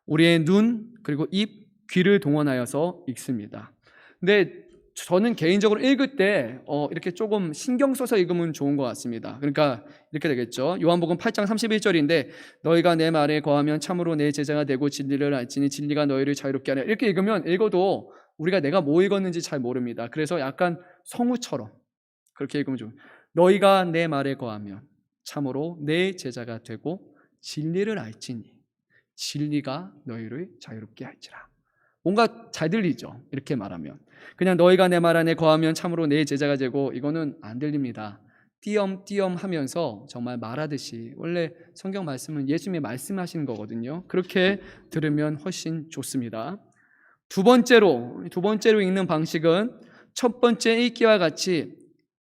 우리의 눈 그리고 입, 귀를 동원하여서 읽습니다. 근데 저는 개인적으로 읽을 때 이렇게 조금 신경 써서 읽으면 좋은 것 같습니다. 그러니까 이렇게 되겠죠. 요한복음 8장 31절인데 너희가 내 말에 거하면 참으로 내 제자가 되고 진리를 알지니 진리가 너희를 자유롭게 하리라. 이렇게 읽어도 우리가 내가 뭐 읽었는지 잘 모릅니다. 그래서 약간 성우처럼 그렇게 읽으면 좋아요. 너희가 내 말에 거하면 참으로 내 제자가 되고 진리를 알지니 진리가 너희를 자유롭게 할지라. 뭔가 잘 들리죠? 이렇게 말하면. 그냥 너희가 내 말 안에 거하면 참으로 내 제자가 되고 이거는 안 들립니다. 띄엄띄엄 하면서 정말 말하듯이 원래 성경 말씀은 예수님이 말씀하시는 거거든요. 그렇게 들으면 훨씬 좋습니다. 두 번째로 읽는 방식은 첫 번째 읽기와 같이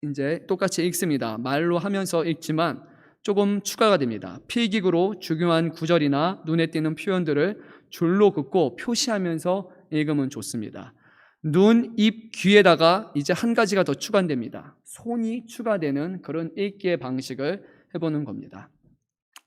이제 똑같이 읽습니다. 말로 하면서 읽지만 조금 추가가 됩니다. 필기구로 중요한 구절이나 눈에 띄는 표현들을 줄로 긋고 표시하면서 읽으면 좋습니다. 눈, 입, 귀에다가 이제 한 가지가 더 추가됩니다. 손이 추가되는 그런 읽기의 방식을 해보는 겁니다.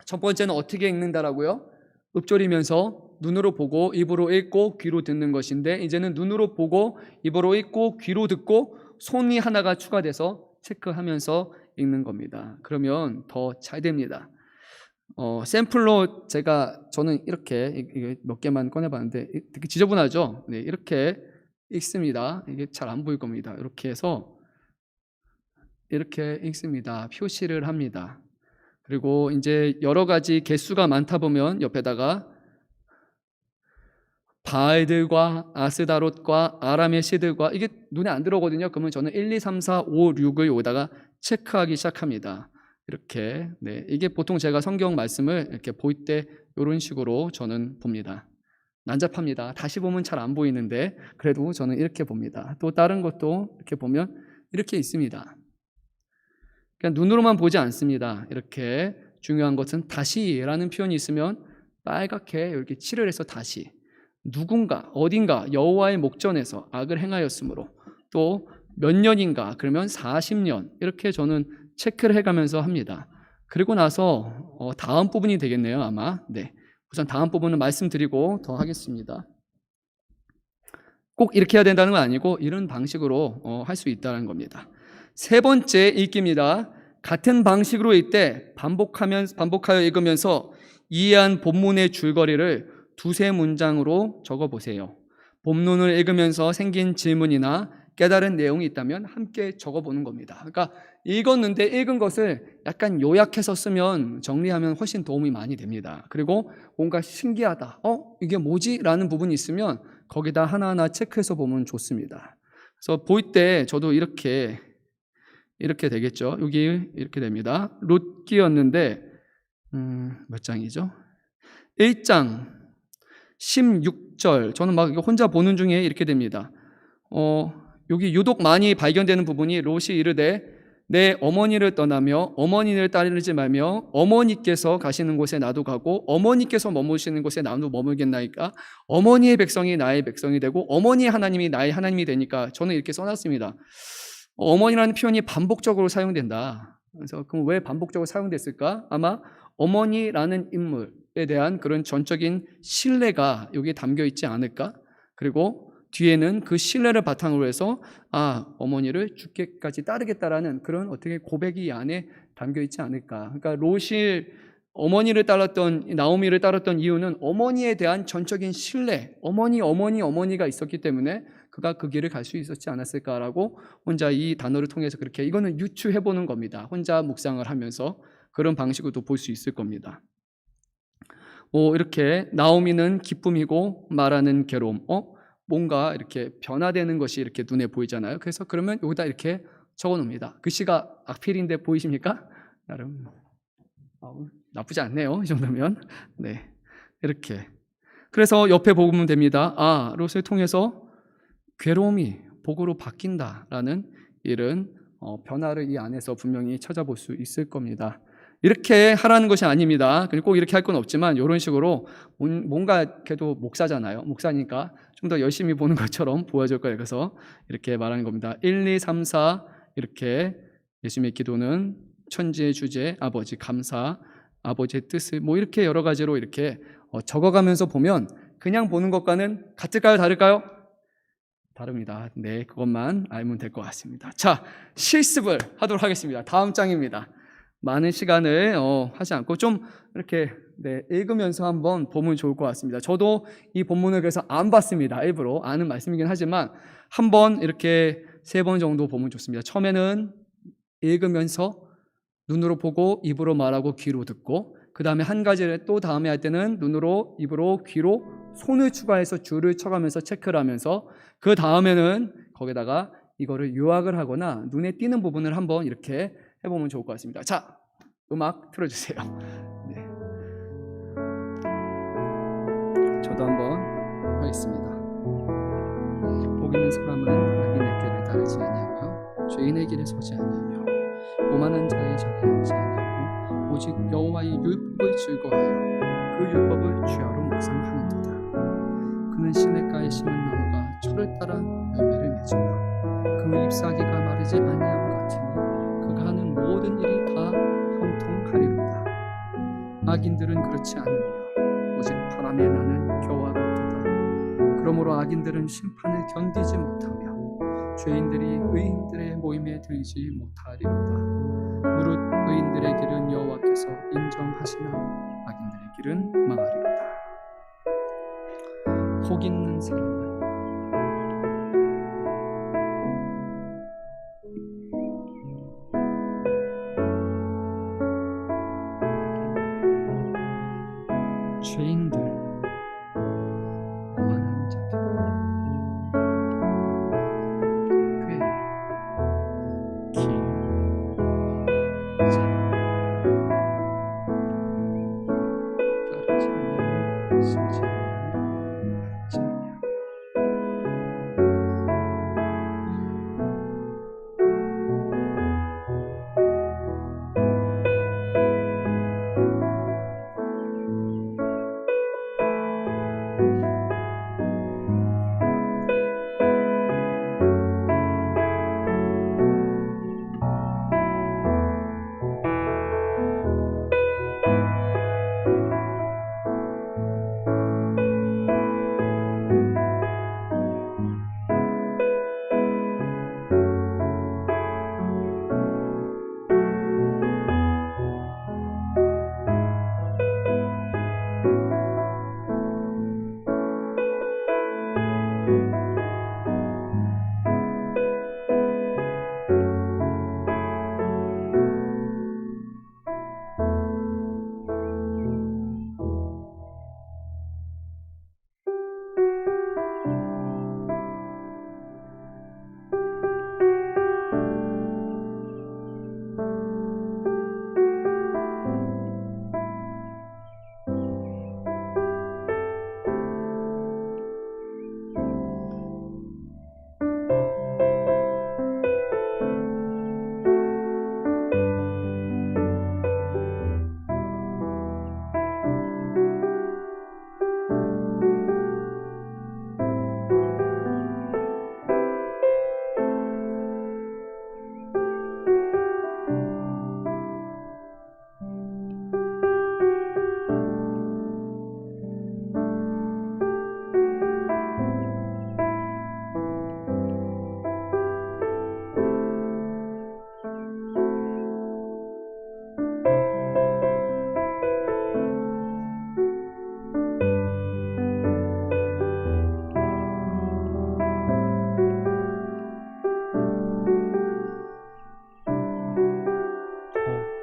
첫 번째는 어떻게 읽는다라고요? 읊조리면서 눈으로 보고 입으로 읽고 귀로 듣는 것인데 이제는 눈으로 보고 입으로 읽고 귀로 듣고 손이 하나가 추가돼서 체크하면서 읽는 겁니다. 그러면 더 잘 됩니다. 샘플로 저는 이렇게 몇 개만 꺼내봤는데 되게 지저분하죠? 네, 이렇게 읽습니다. 이게 잘 안 보일 겁니다. 이렇게 해서 이렇게 읽습니다. 표시를 합니다. 그리고 이제 여러 가지 개수가 많다 보면 옆에다가 바알들과 아스다롯과 아람의 시들과 이게 눈에 안 들어오거든요. 그러면 저는 1, 2, 3, 4, 5, 6을 여기다가 체크하기 시작합니다. 이렇게. 네, 이게 보통 제가 성경 말씀을 이렇게 볼 때 이런 식으로 저는 봅니다. 난잡합니다. 다시 보면 잘 안 보이는데 그래도 저는 이렇게 봅니다. 또 다른 것도 이렇게 보면 이렇게 있습니다. 그냥 눈으로만 보지 않습니다. 이렇게 중요한 것은 다시라는 표현이 있으면 빨갛게 이렇게 칠을 해서 다시 누군가 어딘가 여호와의 목전에서 악을 행하였으므로 또 몇 년인가 그러면 40년 이렇게 저는 체크를 해가면서 합니다. 그리고 나서 다음 부분이 되겠네요 아마. 네, 우선 다음 부분은 말씀드리고 더 하겠습니다. 꼭 이렇게 해야 된다는 건 아니고 이런 방식으로 할 수 있다는 겁니다. 세 번째 읽기입니다. 같은 방식으로 읽되 반복하여 읽으면서 이해한 본문의 줄거리를 두세 문장으로 적어보세요. 본문을 읽으면서 생긴 질문이나 깨달은 내용이 있다면 함께 적어보는 겁니다. 그러니까 읽었는데 읽은 것을 약간 요약해서 쓰면 정리하면 훨씬 도움이 많이 됩니다. 그리고 뭔가 신기하다, 이게 뭐지? 라는 부분이 있으면 거기다 하나하나 체크해서 보면 좋습니다. 그래서 볼 때 저도 이렇게 되겠죠. 여기 이렇게 됩니다. 룻기였는데 몇 장이죠? 1장 16절. 저는 막 혼자 보는 중에 이렇게 됩니다. 여기 유독 많이 발견되는 부분이 롯이 이르되 내 어머니를 떠나며 어머니를 따르지 말며 어머니께서 가시는 곳에 나도 가고 어머니께서 머무시는 곳에 나도 머물겠나이까. 어머니의 백성이 나의 백성이 되고 어머니의 하나님이 나의 하나님이 되니까 저는 이렇게 써놨습니다. 어머니라는 표현이 반복적으로 사용된다. 그래서 그럼 왜 반복적으로 사용됐을까? 아마 어머니라는 인물에 대한 그런 전적인 신뢰가 여기에 담겨 있지 않을까? 그리고 뒤에는 그 신뢰를 바탕으로 해서 어머니를 죽게까지 따르겠다라는 그런 어떻게 고백이 이 안에 담겨 있지 않을까? 그러니까 롯이 어머니를 따랐던 나오미를 따랐던 이유는 어머니에 대한 전적인 신뢰, 어머니가 있었기 때문에 그가 그 길을 갈 수 있었지 않았을까라고 혼자 이 단어를 통해서 그렇게 이거는 유추해 보는 겁니다. 혼자 묵상을 하면서 그런 방식으로도 볼 수 있을 겁니다. 이렇게 나오미는 기쁨이고 마라는 괴로움. 뭔가 이렇게 변화되는 것이 이렇게 눈에 보이잖아요. 그래서 그러면 여기다 이렇게 적어 놓습니다. 글씨가 악필인데 보이십니까? 나름 나쁘지 않네요. 이 정도면. 네, 이렇게. 그래서 옆에 보면 됩니다. 롯을 통해서 괴로움이 복으로 바뀐다라는 이런 변화를 이 안에서 분명히 찾아볼 수 있을 겁니다. 이렇게 하라는 것이 아닙니다. 꼭 이렇게 할 건 없지만 이런 식으로 뭔가 걔도 목사잖아요. 목사니까 좀 더 열심히 보는 것처럼 보여줄 거예요. 그래서 이렇게 말하는 겁니다. 1, 2, 3, 4 이렇게 예수님의 기도는 천지의 주제, 아버지 감사, 아버지의 뜻을 이렇게 여러 가지로 이렇게 적어가면서 보면 그냥 보는 것과는 같을까요? 다를까요? 다릅니다. 네, 그것만 알면 될 것 같습니다. 자, 실습을 하도록 하겠습니다. 다음 장입니다. 많은 시간을 하지 않고 좀 이렇게 읽으면서 한번 보면 좋을 것 같습니다. 저도 이 본문을 그래서 안 봤습니다. 일부러 아는 말씀이긴 하지만 한번 이렇게 3번 정도 보면 좋습니다. 처음에는 읽으면서 눈으로 보고 입으로 말하고 귀로 듣고 그 다음에 한 가지를 또 다음에 할 때는 눈으로 입으로 귀로 손을 추가해서 줄을 쳐가면서 체크를 하면서 그 다음에는 거기다가 이거를 요약을 하거나 눈에 띄는 부분을 한번 이렇게 해보면 좋을 것 같습니다. 자, 음악 틀어주세요. 네. 저도 한번 하겠습니다. 복 있는 사람은 악인의 길을 따르지 아니하며 죄인의 길에 서지 아니하며 오만한 자의 자리에 앉지 아니하고 오직 여호와의 율법을 즐거워하여 그 율법을 주야로 묵상하는도다. 그는 시냇가에 심은 나무가 철을 따라 열매를 맺으며 그 잎사귀가 마르지 아니함 같으니 그가 하는 모든 일이 다 형통하리로다. 악인들은 그렇지 않으며 오직 바람에 나는 겨울 그러므로 악인들은 심판을 견디지 못하며 죄인들이 의인들의 모임에 들지 못하리로다. 무릇 의인들의 길은 여호와께서 인정하시나 악인들의 길은 망하리로다. 복 있는 사람은 죄인들, 원하는 자들, 그의 길 따르지 아니하며 서지 아니하며 앉지 아니하며.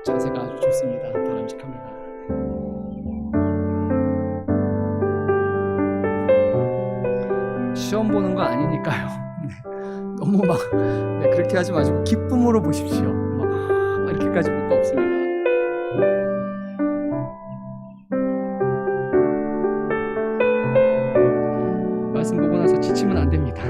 자세가 아주 좋습니다. 바람직합니다. 시험 보는 거 아니니까요. 너무 막 그렇게 하지 마시고 기쁨으로 보십시오. 막 이렇게까지 볼 거 없습니다. 말씀 보고 나서 지치면 안 됩니다.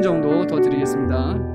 1분 정도 더 드리겠습니다.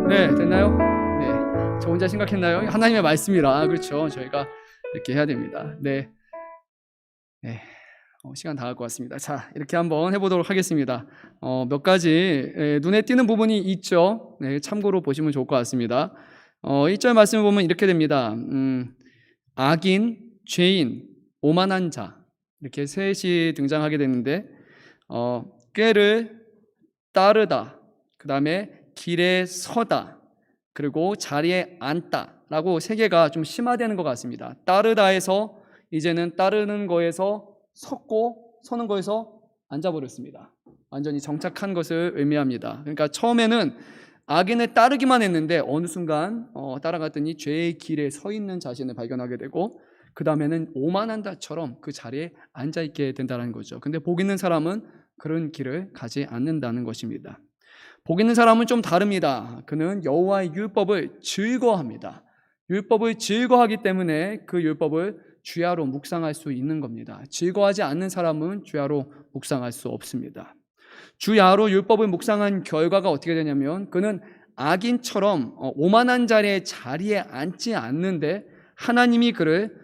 네, 됐나요? 네, 저 혼자 생각했나요? 하나님의 말씀이라, 그렇죠. 저희가 이렇게 해야 됩니다. 네, 네, 시간 다 갈 것 같습니다. 자, 이렇게 한번 해보도록 하겠습니다. 몇 가지 눈에 띄는 부분이 있죠. 네, 참고로 보시면 좋을 것 같습니다. 1절 말씀을 보면 이렇게 됩니다. 악인, 죄인, 오만한 자, 이렇게 셋이 등장하게 되는데, 꾀를 따르다, 그 다음에 길에 서다, 그리고 자리에 앉다 라고 세 개가 좀 심화되는 것 같습니다. 따르다에서 이제는 따르는 거에서 섰고, 서는 거에서 앉아버렸습니다. 완전히 정착한 것을 의미합니다. 그러니까 처음에는 악인을 따르기만 했는데 어느 순간 따라갔더니 죄의 길에 서 있는 자신을 발견하게 되고, 그 다음에는 오만한다처럼 그 자리에 앉아있게 된다는 거죠. 근데 복 있는 사람은 그런 길을 가지 않는다는 것입니다. 복 있는 사람은 좀 다릅니다. 그는 여호와의 율법을 즐거워합니다. 율법을 즐거워하기 때문에 그 율법을 주야로 묵상할 수 있는 겁니다. 즐거워하지 않는 사람은 주야로 묵상할 수 없습니다. 주야로 율법을 묵상한 결과가 어떻게 되냐면, 그는 악인처럼 오만한 자리에 앉지 않는데 하나님이 그를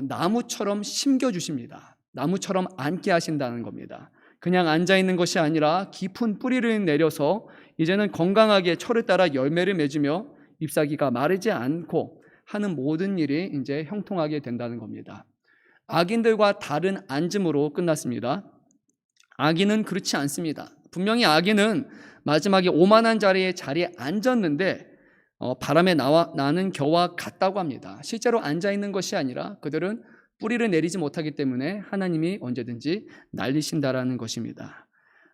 나무처럼 심겨주십니다. 나무처럼 앉게 하신다는 겁니다. 그냥 앉아있는 것이 아니라 깊은 뿌리를 내려서 이제는 건강하게 철을 따라 열매를 맺으며 잎사귀가 마르지 않고 하는 모든 일이 이제 형통하게 된다는 겁니다. 악인들과 다른 앉음으로 끝났습니다. 악인은 그렇지 않습니다. 분명히 악인은 마지막에 오만한 자리에 앉았는데 바람에 나는 겨와 같다고 합니다. 실제로 앉아있는 것이 아니라 그들은 뿌리를 내리지 못하기 때문에 하나님이 언제든지 날리신다라는 것입니다.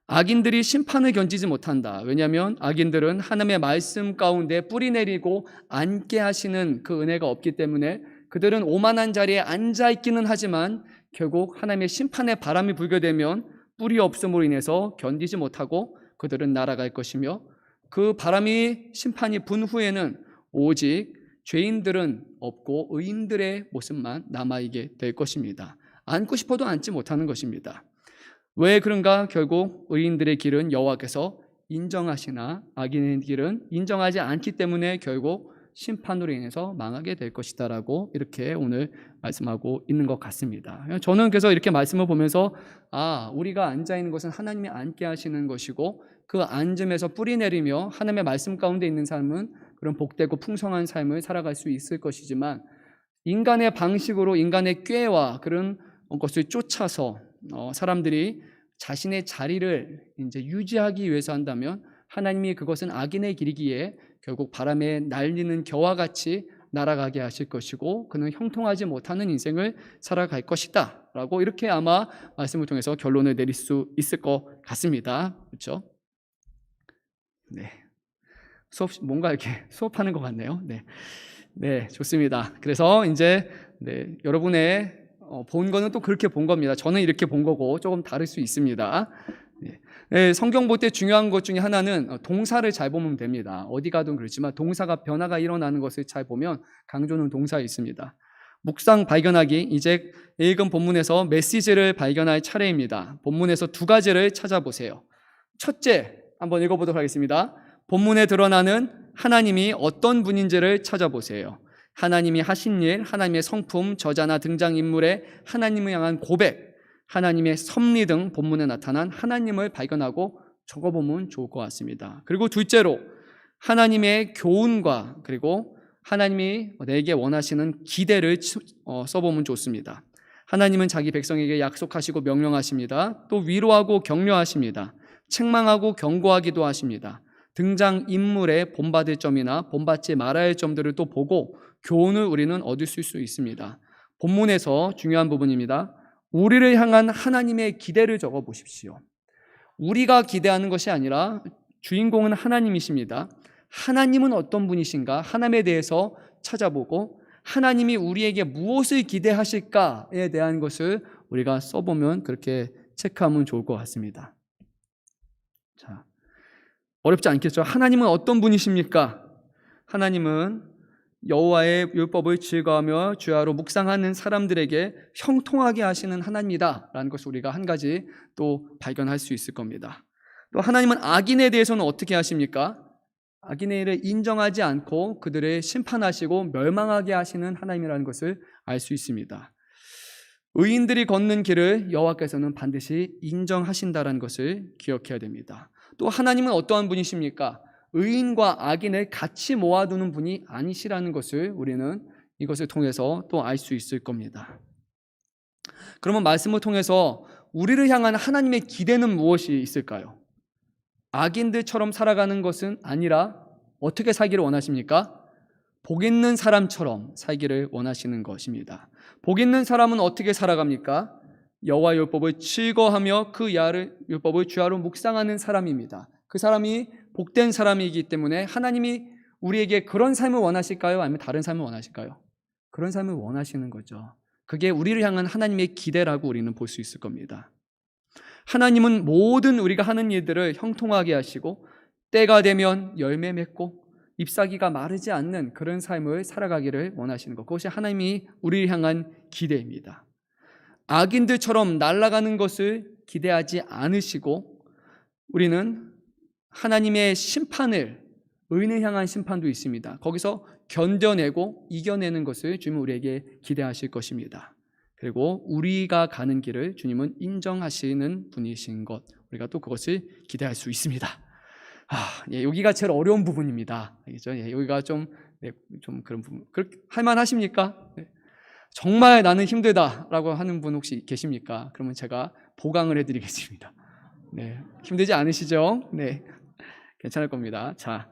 악인들이 심판을 견디지 못한다. 왜냐하면 악인들은 하나님의 말씀 가운데 뿌리 내리고 앉게 하시는 그 은혜가 없기 때문에 그들은 오만한 자리에 앉아있기는 하지만 결국 하나님의 심판의 바람이 불게 되면 뿌리 없음으로 인해서 견디지 못하고 그들은 날아갈 것이며, 그 바람이 심판이 분 후에는 오직 죄인들은 없고 의인들의 모습만 남아있게 될 것입니다. 앉고 싶어도 앉지 못하는 것입니다. 왜 그런가? 결국 의인들의 길은 여호와께서 인정하시나 악인의 길은 인정하지 않기 때문에 결국 심판으로 인해서 망하게 될 것이다 라고 이렇게 오늘 말씀하고 있는 것 같습니다. 저는 그래서 이렇게 말씀을 보면서 우리가 앉아있는 것은 하나님이 앉게 하시는 것이고 그 앉음에서 뿌리 내리며 하나님의 말씀 가운데 있는 삶은 그런 복되고 풍성한 삶을 살아갈 수 있을 것이지만 인간의 방식으로 인간의 꾀와 그런 것을 쫓아서 사람들이 자신의 자리를 이제 유지하기 위해서 한다면 하나님이 그것은 악인의 길이기에 결국 바람에 날리는 겨와 같이 날아가게 하실 것이고 그는 형통하지 못하는 인생을 살아갈 것이다 라고 이렇게 아마 말씀을 통해서 결론을 내릴 수 있을 것 같습니다. 그렇죠? 네. 뭔가 이렇게 수업하는 것 같네요. 네, 좋습니다. 그래서 이제 여러분의 본 거는 또 그렇게 본 겁니다. 저는 이렇게 본 거고 조금 다를 수 있습니다. 성경 볼 때 중요한 것 중에 하나는 동사를 잘 보면 됩니다. 어디 가든 그렇지만 동사가 변화가 일어나는 것을 잘 보면 강조는 동사에 있습니다. 묵상 발견하기, 이제 읽은 본문에서 메시지를 발견할 차례입니다. 본문에서 두 가지를 찾아보세요. 첫째, 한번 읽어보도록 하겠습니다. 본문에 드러나는 하나님이 어떤 분인지를 찾아보세요. 하나님이 하신 일, 하나님의 성품, 저자나 등장인물의 하나님을 향한 고백, 하나님의 섭리 등 본문에 나타난 하나님을 발견하고 적어보면 좋을 것 같습니다. 그리고 둘째로 하나님의 교훈과 그리고 하나님이 내게 원하시는 기대를 써보면 좋습니다. 하나님은 자기 백성에게 약속하시고 명령하십니다. 또 위로하고 격려하십니다. 책망하고 경고하기도 하십니다. 등장인물의 본받을 점이나 본받지 말아야 할 점들을 또 보고 교훈을 우리는 얻을 수 있습니다. 본문에서 중요한 부분입니다. 우리를 향한 하나님의 기대를 적어 보십시오. 우리가 기대하는 것이 아니라 주인공은 하나님이십니다. 하나님은 어떤 분이신가? 하나님에 대해서 찾아보고 하나님이 우리에게 무엇을 기대하실까에 대한 것을 우리가 써보면 그렇게 체크하면 좋을 것 같습니다. 자, 어렵지 않겠죠? 하나님은 어떤 분이십니까? 하나님은 여호와의 율법을 즐거워하며 주야로 묵상하는 사람들에게 형통하게 하시는 하나님이다 라는 것을 우리가 한 가지 또 발견할 수 있을 겁니다. 또 하나님은 악인에 대해서는 어떻게 하십니까? 악인의 일을 인정하지 않고 그들을 심판하시고 멸망하게 하시는 하나님이라는 것을 알 수 있습니다. 의인들이 걷는 길을 여호와께서는 반드시 인정하신다는 것을 기억해야 됩니다. 또 하나님은 어떠한 분이십니까? 의인과 악인을 같이 모아두는 분이 아니시라는 것을 우리는 이것을 통해서 또 알 수 있을 겁니다. 그러면 말씀을 통해서 우리를 향한 하나님의 기대는 무엇이 있을까요? 악인들처럼 살아가는 것은 아니라 어떻게 살기를 원하십니까? 복 있는 사람처럼 살기를 원하시는 것입니다. 복 있는 사람은 어떻게 살아갑니까? 여호와 율법을 즐거워하며 그 율법을 주야로 묵상하는 사람입니다. 그 사람이 복된 사람이기 때문에 하나님이 우리에게 그런 삶을 원하실까요? 아니면 다른 삶을 원하실까요? 그런 삶을 원하시는 거죠. 그게 우리를 향한 하나님의 기대라고 우리는 볼 수 있을 겁니다. 하나님은 모든 우리가 하는 일들을 형통하게 하시고 때가 되면 열매 맺고 잎사귀가 마르지 않는 그런 삶을 살아가기를 원하시는 것, 그것이 하나님이 우리를 향한 기대입니다. 악인들처럼 날아가는 것을 기대하지 않으시고 우리는 하나님의 심판을, 의인을 향한 심판도 있습니다. 거기서 견뎌내고 이겨내는 것을 주님은 우리에게 기대하실 것입니다. 그리고 우리가 가는 길을 주님은 인정하시는 분이신 것, 우리가 또 그것을 기대할 수 있습니다. 여기가 제일 어려운 부분입니다. 알겠죠? 여기가 좀 그런 부분. 할만하십니까? 정말 나는 힘들다라고 하는 분 혹시 계십니까? 그러면 제가 보강을 해드리겠습니다. 힘들지 않으시죠? 괜찮을 겁니다. 자,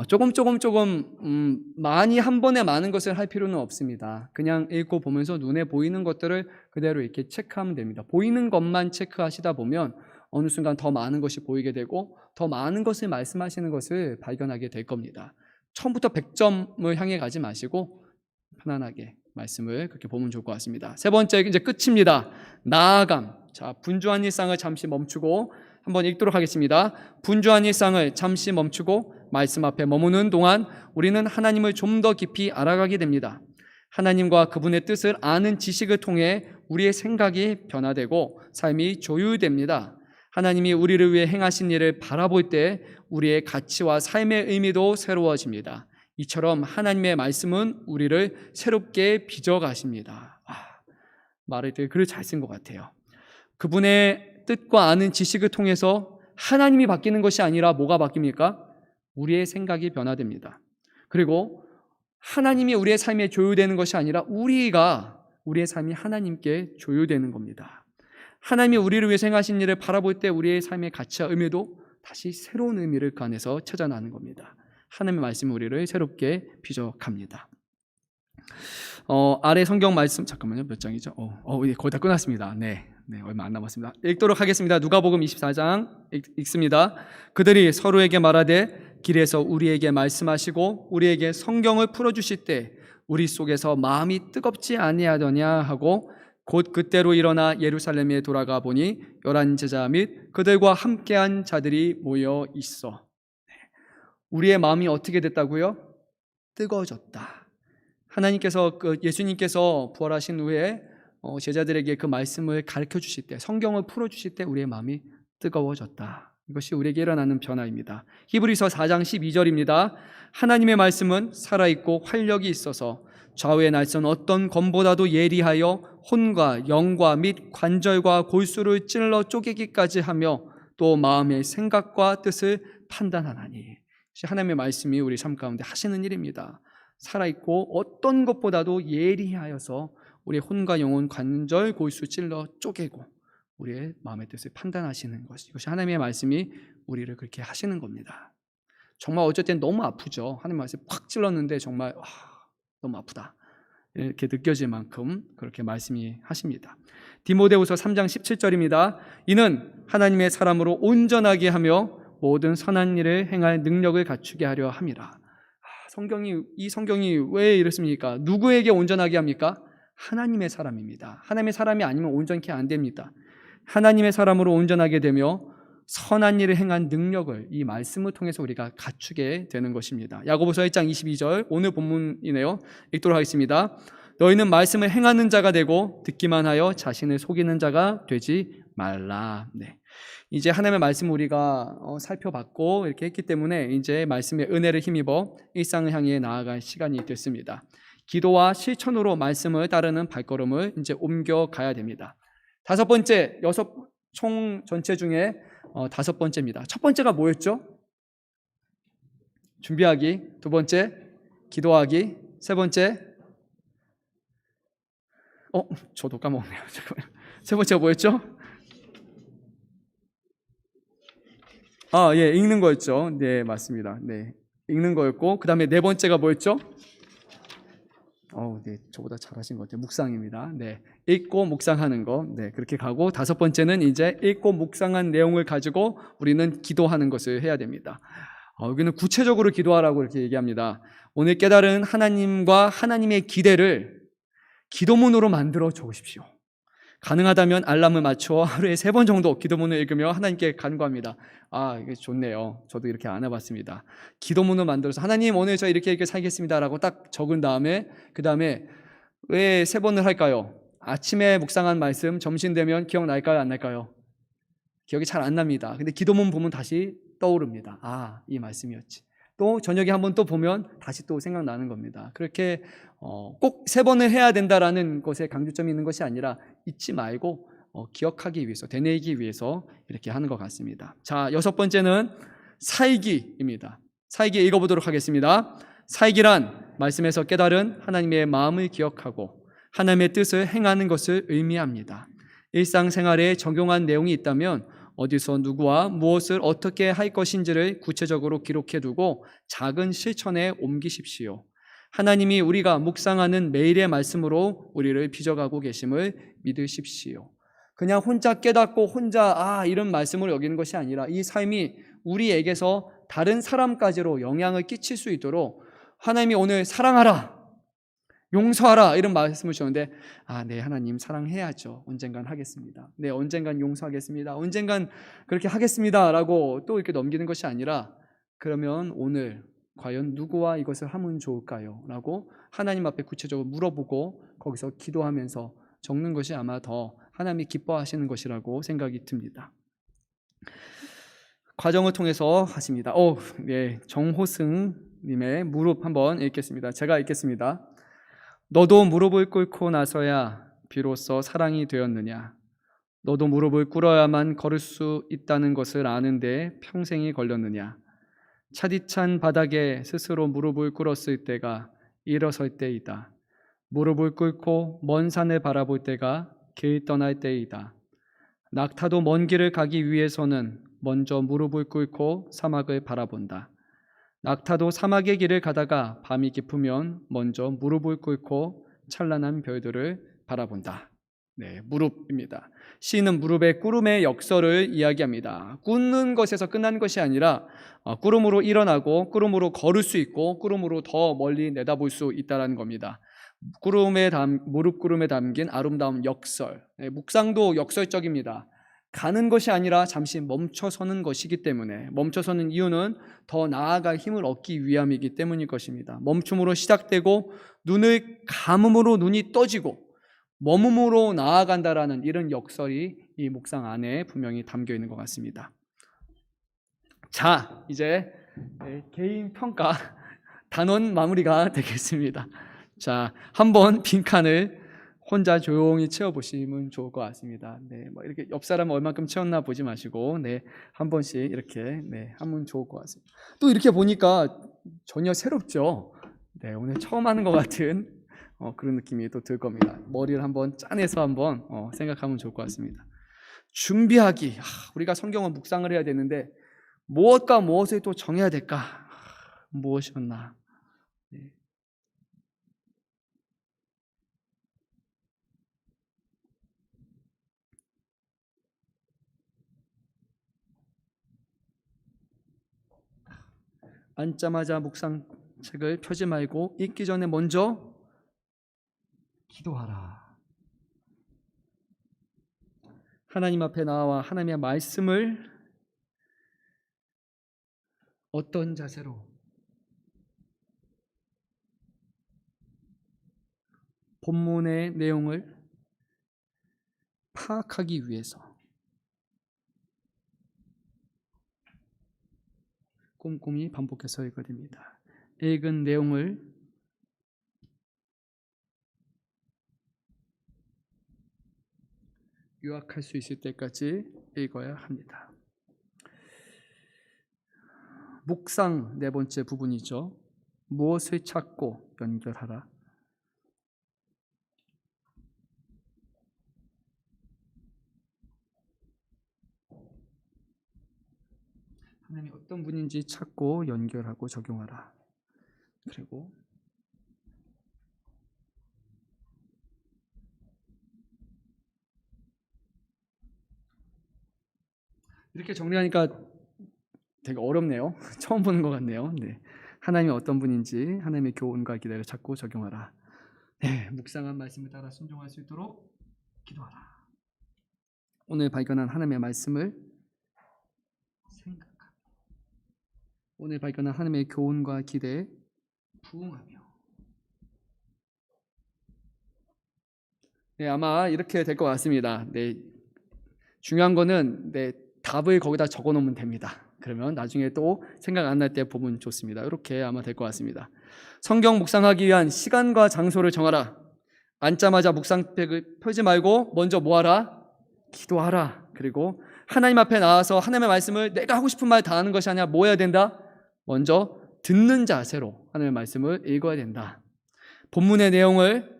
조금 많이 한 번에 많은 것을 할 필요는 없습니다. 그냥 읽고 보면서 눈에 보이는 것들을 그대로 이렇게 체크하면 됩니다. 보이는 것만 체크하시다 보면 어느 순간 더 많은 것이 보이게 되고 더 많은 것을 말씀하시는 것을 발견하게 될 겁니다. 처음부터 100점을 향해 가지 마시고 편안하게 말씀을 그렇게 보면 좋을 것 같습니다. 세 번째, 이제 끝입니다. 나아감. 자, 분주한 일상을 잠시 멈추고 한번 읽도록 하겠습니다. 분주한 일상을 잠시 멈추고 말씀 앞에 머무는 동안 우리는 하나님을 좀 더 깊이 알아가게 됩니다. 하나님과 그분의 뜻을 아는 지식을 통해 우리의 생각이 변화되고 삶이 조율됩니다. 하나님이 우리를 위해 행하신 일을 바라볼 때 우리의 가치와 삶의 의미도 새로워집니다. 이처럼 하나님의 말씀은 우리를 새롭게 빚어가십니다. 말을 되게 글을 잘 쓴 것 같아요. 그분의 뜻과 아는 지식을 통해서 하나님이 바뀌는 것이 아니라 뭐가 바뀝니까? 우리의 생각이 변화됩니다. 그리고 하나님이 우리의 삶에 조율되는 것이 아니라 우리의 삶이 하나님께 조율되는 겁니다. 하나님이 우리를 위해서 행하신 일을 바라볼 때 우리의 삶의 가치와 의미도 다시 새로운 의미를 그 안에서 찾아나는 겁니다. 하나님의 말씀이 우리를 새롭게 빚어갑니다. 아래 성경 말씀 잠깐만요. 몇 장이죠? 거의 다 끝났습니다. 네, 얼마 안 남았습니다. 읽도록 하겠습니다. 누가복음 24장 읽습니다. 그들이 서로에게 말하되 길에서 우리에게 말씀하시고 우리에게 성경을 풀어주실 때 우리 속에서 마음이 뜨겁지 아니하더냐 하고 곧 그때로 일어나 예루살렘에 돌아가 보니 11 제자 및 그들과 함께한 자들이 모여 있어. 우리의 마음이 어떻게 됐다고요? 뜨거워졌다. 하나님께서 예수님께서 부활하신 후에 제자들에게 그 말씀을 가르쳐 주실 때, 성경을 풀어 주실 때 우리의 마음이 뜨거워졌다. 이것이 우리에게 일어나는 변화입니다. 히브리서 4장 12절입니다. 하나님의 말씀은 살아있고 활력이 있어서 좌우의 날선 어떤 검보다도 예리하여 혼과 영과 및 관절과 골수를 찔러 쪼개기까지 하며 또 마음의 생각과 뜻을 판단하나니. 하나님의 말씀이 우리 삶 가운데 하시는 일입니다. 살아있고 어떤 것보다도 예리하여서 우리의 혼과 영혼, 관절, 골수 찔러 쪼개고 우리의 마음의 뜻을 판단하시는 것, 이것이 하나님의 말씀이 우리를 그렇게 하시는 겁니다. 정말 어쩔 땐 너무 아프죠. 하나님의 말씀 팍 찔렀는데 정말 너무 아프다 이렇게 느껴질 만큼 그렇게 말씀이 하십니다. 디모데후서 3장 17절입니다. 이는 하나님의 사람으로 온전하게 하며 모든 선한 일을 행할 능력을 갖추게 하려 함이라. 이 성경이 왜 이렇습니까? 누구에게 온전하게 합니까? 하나님의 사람입니다. 하나님의 사람이 아니면 온전케 안 됩니다. 하나님의 사람으로 온전하게 되며 선한 일을 행한 능력을 이 말씀을 통해서 우리가 갖추게 되는 것입니다. 야고보서 1장 22절 오늘 본문이네요. 읽도록 하겠습니다. 너희는 말씀을 행하는 자가 되고 듣기만 하여 자신을 속이는 자가 되지 말라. 네. 이제 하나님의 말씀을 우리가 살펴봤고 이렇게 했기 때문에 이제 말씀의 은혜를 힘입어 일상을 향해 나아갈 시간이 됐습니다. 기도와 실천으로 말씀을 따르는 발걸음을 이제 옮겨가야 됩니다. 다섯 번째, 총 전체 중에 다섯 번째입니다. 첫 번째가 뭐였죠? 준비하기. 두 번째, 기도하기. 세 번째, 저도 까먹었네요. 잠깐만요. 세 번째가 뭐였죠? 읽는 거였죠. 네, 맞습니다. 네, 읽는 거였고, 그 다음에 네 번째가 뭐였죠? 네, 저보다 잘하신 것 같아요. 묵상입니다. 네, 읽고 묵상하는 거. 네, 그렇게 가고, 다섯 번째는 이제 읽고 묵상한 내용을 가지고 우리는 기도하는 것을 해야 됩니다. 여기는 구체적으로 기도하라고 이렇게 얘기합니다. 오늘 깨달은 하나님과 하나님의 기대를 기도문으로 만들어 적으십시오. 가능하다면 알람을 맞춰 하루에 3번 정도 기도문을 읽으며 하나님께 간구합니다. 이게 좋네요. 저도 이렇게 안 해봤습니다. 기도문을 만들어서 하나님 오늘 저 이렇게 살겠습니다 라고 딱 적은 다음에 그 다음에 왜 3번을 할까요? 아침에 묵상한 말씀 점심 되면 기억날까요? 안 날까요? 기억이 잘 안 납니다. 근데 기도문 보면 다시 떠오릅니다. 이 말씀이었지. 또 저녁에 한번 또 보면 다시 또 생각나는 겁니다. 그렇게 꼭 3번을 해야 된다라는 것에 강조점이 있는 것이 아니라 잊지 말고 기억하기 위해서, 되뇌이기 위해서 이렇게 하는 것 같습니다. 자, 6번째는 사이기입니다. 사이기 읽어보도록 하겠습니다. 사이기란 말씀에서 깨달은 하나님의 마음을 기억하고 하나님의 뜻을 행하는 것을 의미합니다. 일상생활에 적용한 내용이 있다면 어디서 누구와 무엇을 어떻게 할 것인지를 구체적으로 기록해두고 작은 실천에 옮기십시오. 하나님이 우리가 묵상하는 매일의 말씀으로 우리를 빚어가고 계심을 믿으십시오. 그냥 혼자 깨닫고 혼자 이런 말씀으로 여기는 것이 아니라 이 삶이 우리에게서 다른 사람까지로 영향을 끼칠 수 있도록 하나님이 오늘 사랑하라, 용서하라 이런 말씀을 주셨는데 네 하나님 사랑해야죠. 언젠간 하겠습니다. 네 언젠간 용서하겠습니다. 언젠간 그렇게 하겠습니다 라고 또 이렇게 넘기는 것이 아니라 그러면 오늘 과연 누구와 이것을 하면 좋을까요? 라고 하나님 앞에 구체적으로 물어보고 거기서 기도하면서 적는 것이 아마 더 하나님이 기뻐하시는 것이라고 생각이 듭니다. 과정을 통해서 하십니다. 네, 정호승 님의 무릎 한번 읽겠습니다. 제가 읽겠습니다. 너도 무릎을 꿇고 나서야 비로소 사랑이 되었느냐? 너도 무릎을 꿇어야만 걸을 수 있다는 것을 아는데 평생이 걸렸느냐? 차디찬 바닥에 스스로 무릎을 꿇었을 때가 일어설 때이다. 무릎을 꿇고 먼 산을 바라볼 때가 길 떠날 때이다. 낙타도 먼 길을 가기 위해서는 먼저 무릎을 꿇고 사막을 바라본다. 낙타도 사막의 길을 가다가 밤이 깊으면 먼저 무릎을 꿇고 찬란한 별들을 바라본다. 네, 무릎입니다. 시인은 무릎의 꿇음의 역설을 이야기합니다. 꿇는 것에서 끝난 것이 아니라 꿇음으로 일어나고 꿇음으로 걸을 수 있고 꿇음으로 더 멀리 내다볼 수 있다는 겁니다. 무릎 꿇음에 담긴 아름다운 역설. 네, 묵상도 역설적입니다. 가는 것이 아니라 잠시 멈춰서는 것이기 때문에, 멈춰서는 이유는 더 나아갈 힘을 얻기 위함이기 때문일 것입니다. 멈춤으로 시작되고 눈을 감음으로 눈이 떠지고 머금으로 나아간다라는 이런 역설이 이 묵상 안에 분명히 담겨 있는 것 같습니다. 자, 이제 개인 평가 단원 마무리가 되겠습니다. 자, 한번 빈칸을 혼자 조용히 채워보시면 좋을 것 같습니다. 네, 뭐 이렇게 옆 사람 얼만큼 채웠나 보지 마시고, 네, 한 번씩 이렇게, 네, 하면 좋을 것 같습니다. 또 이렇게 보니까 전혀 새롭죠? 네, 오늘 처음 하는 것 같은 그런 느낌이 또 들 겁니다. 머리를 한번 짜내서 한번 생각하면 좋을 것 같습니다. 준비하기. 우리가 성경을 묵상을 해야 되는데, 무엇과 무엇을 또 정해야 될까? 무엇이었나? 네. 앉자마자 묵상책을 펴지 말고 읽기 전에 먼저 기도하라. 하나님 앞에 나와 하나님의 말씀을 어떤 자세로, 본문의 내용을 파악하기 위해서 꼼꼼히 반복해서 읽어야 됩니다. 읽은 내용을 요약할 수 있을 때까지 읽어야 합니다. 묵상 네 번째 부분이죠. 무엇을 찾고 연결하라. 하나님이 어떤 분인지 찾고 연결하고 적용하라. 그리고 이렇게 정리하니까 되게 어렵네요. 처음 보는 것 같네요. 네. 하나님이 어떤 분인지 하나님의 교훈과 기대를 찾고 적용하라. 네, 묵상한 말씀을 따라 순종할 수 있도록 기도하라. 오늘 발견한 하나님의 말씀을 생각하며, 오늘 발견한 하나님의 교훈과 기대에 부응하며. 네, 아마 이렇게 될 것 같습니다. 네, 중요한 거는 답을 거기다 적어 놓으면 됩니다. 그러면 나중에 또 생각 안 날 때 보면 좋습니다. 이렇게 아마 될 것 같습니다. 성경 묵상하기 위한 시간과 장소를 정하라. 앉자마자 묵상책을 펴지 말고 먼저 뭐하라? 기도하라. 그리고 하나님 앞에 나와서 하나님의 말씀을 내가 하고 싶은 말 다 하는 것이 아니라 뭐 해야 된다? 먼저 듣는 자세로 하나님의 말씀을 읽어야 된다. 본문의 내용을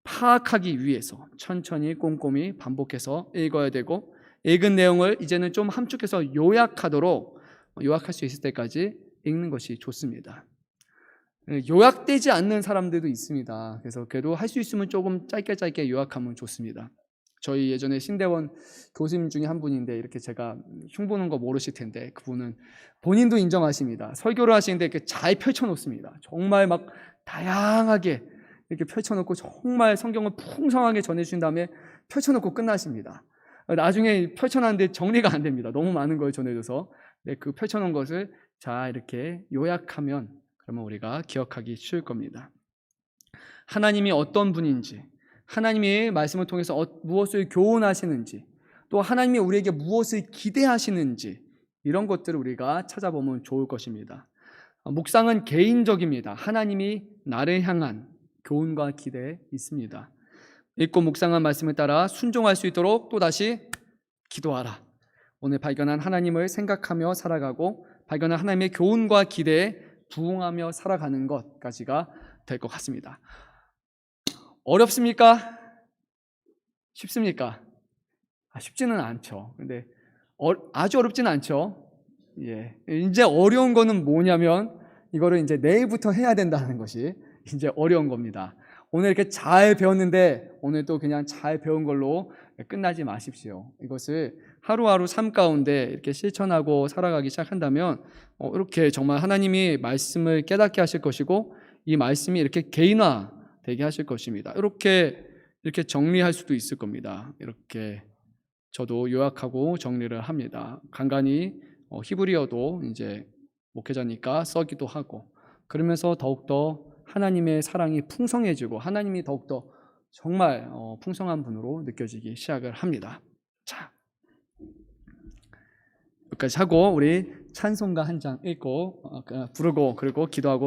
파악하기 위해서 천천히 꼼꼼히 반복해서 읽어야 되고, 읽은 내용을 이제는 좀 함축해서 요약할 수 있을 때까지 읽는 것이 좋습니다. 요약되지 않는 사람들도 있습니다. 그래서 그래도 할 수 있으면 조금 짧게 요약하면 좋습니다. 저희 예전에 신대원 교수님 중에 한 분인데, 이렇게 제가 흉보는 거 모르실 텐데, 그분은 본인도 인정하십니다. 설교를 하시는데 이렇게 잘 펼쳐놓습니다. 정말 막 다양하게 이렇게 펼쳐놓고 정말 성경을 풍성하게 전해주신 다음에 펼쳐놓고 끝나십니다. 나중에 펼쳐놨는데 정리가 안 됩니다. 너무 많은 걸 전해줘서. 그 펼쳐놓은 것을 자 이렇게 요약하면 그러면 우리가 기억하기 쉬울 겁니다. 하나님이 어떤 분인지, 하나님이 말씀을 통해서 무엇을 교훈하시는지, 또 하나님이 우리에게 무엇을 기대하시는지, 이런 것들을 우리가 찾아보면 좋을 것입니다. 묵상은 개인적입니다. 하나님이 나를 향한 교훈과 기대에 있습니다. 읽고 묵상한 말씀을 따라 순종할 수 있도록 또다시 기도하라. 오늘 발견한 하나님을 생각하며 살아가고 발견한 하나님의 교훈과 기대에 부응하며 살아가는 것까지가 될 것 같습니다. 어렵습니까? 쉽습니까? 쉽지는 않죠. 근데 아주 어렵지는 않죠. 예. 이제 어려운 거는 뭐냐면 이거를 이제 내일부터 해야 된다는 것이 이제 어려운 겁니다. 오늘 이렇게 잘 배웠는데 오늘 또 그냥 잘 배운 걸로 끝나지 마십시오. 이것을 하루하루 삶 가운데 이렇게 실천하고 살아가기 시작한다면 이렇게 정말 하나님이 말씀을 깨닫게 하실 것이고 이 말씀이 이렇게 개인화되게 하실 것입니다. 이렇게 정리할 수도 있을 겁니다. 이렇게 저도 요약하고 정리를 합니다. 간간히 히브리어도 이제 목회자니까 써기도 하고 그러면서 더욱더 하나님의 사랑이 풍성해지고 하나님이 더욱더 정말 풍성한 분으로 느껴지기 시작을 합니다. 자, 여기까지 하고 우리 찬송가 한 장 읽고 부르고 그리고 기도하고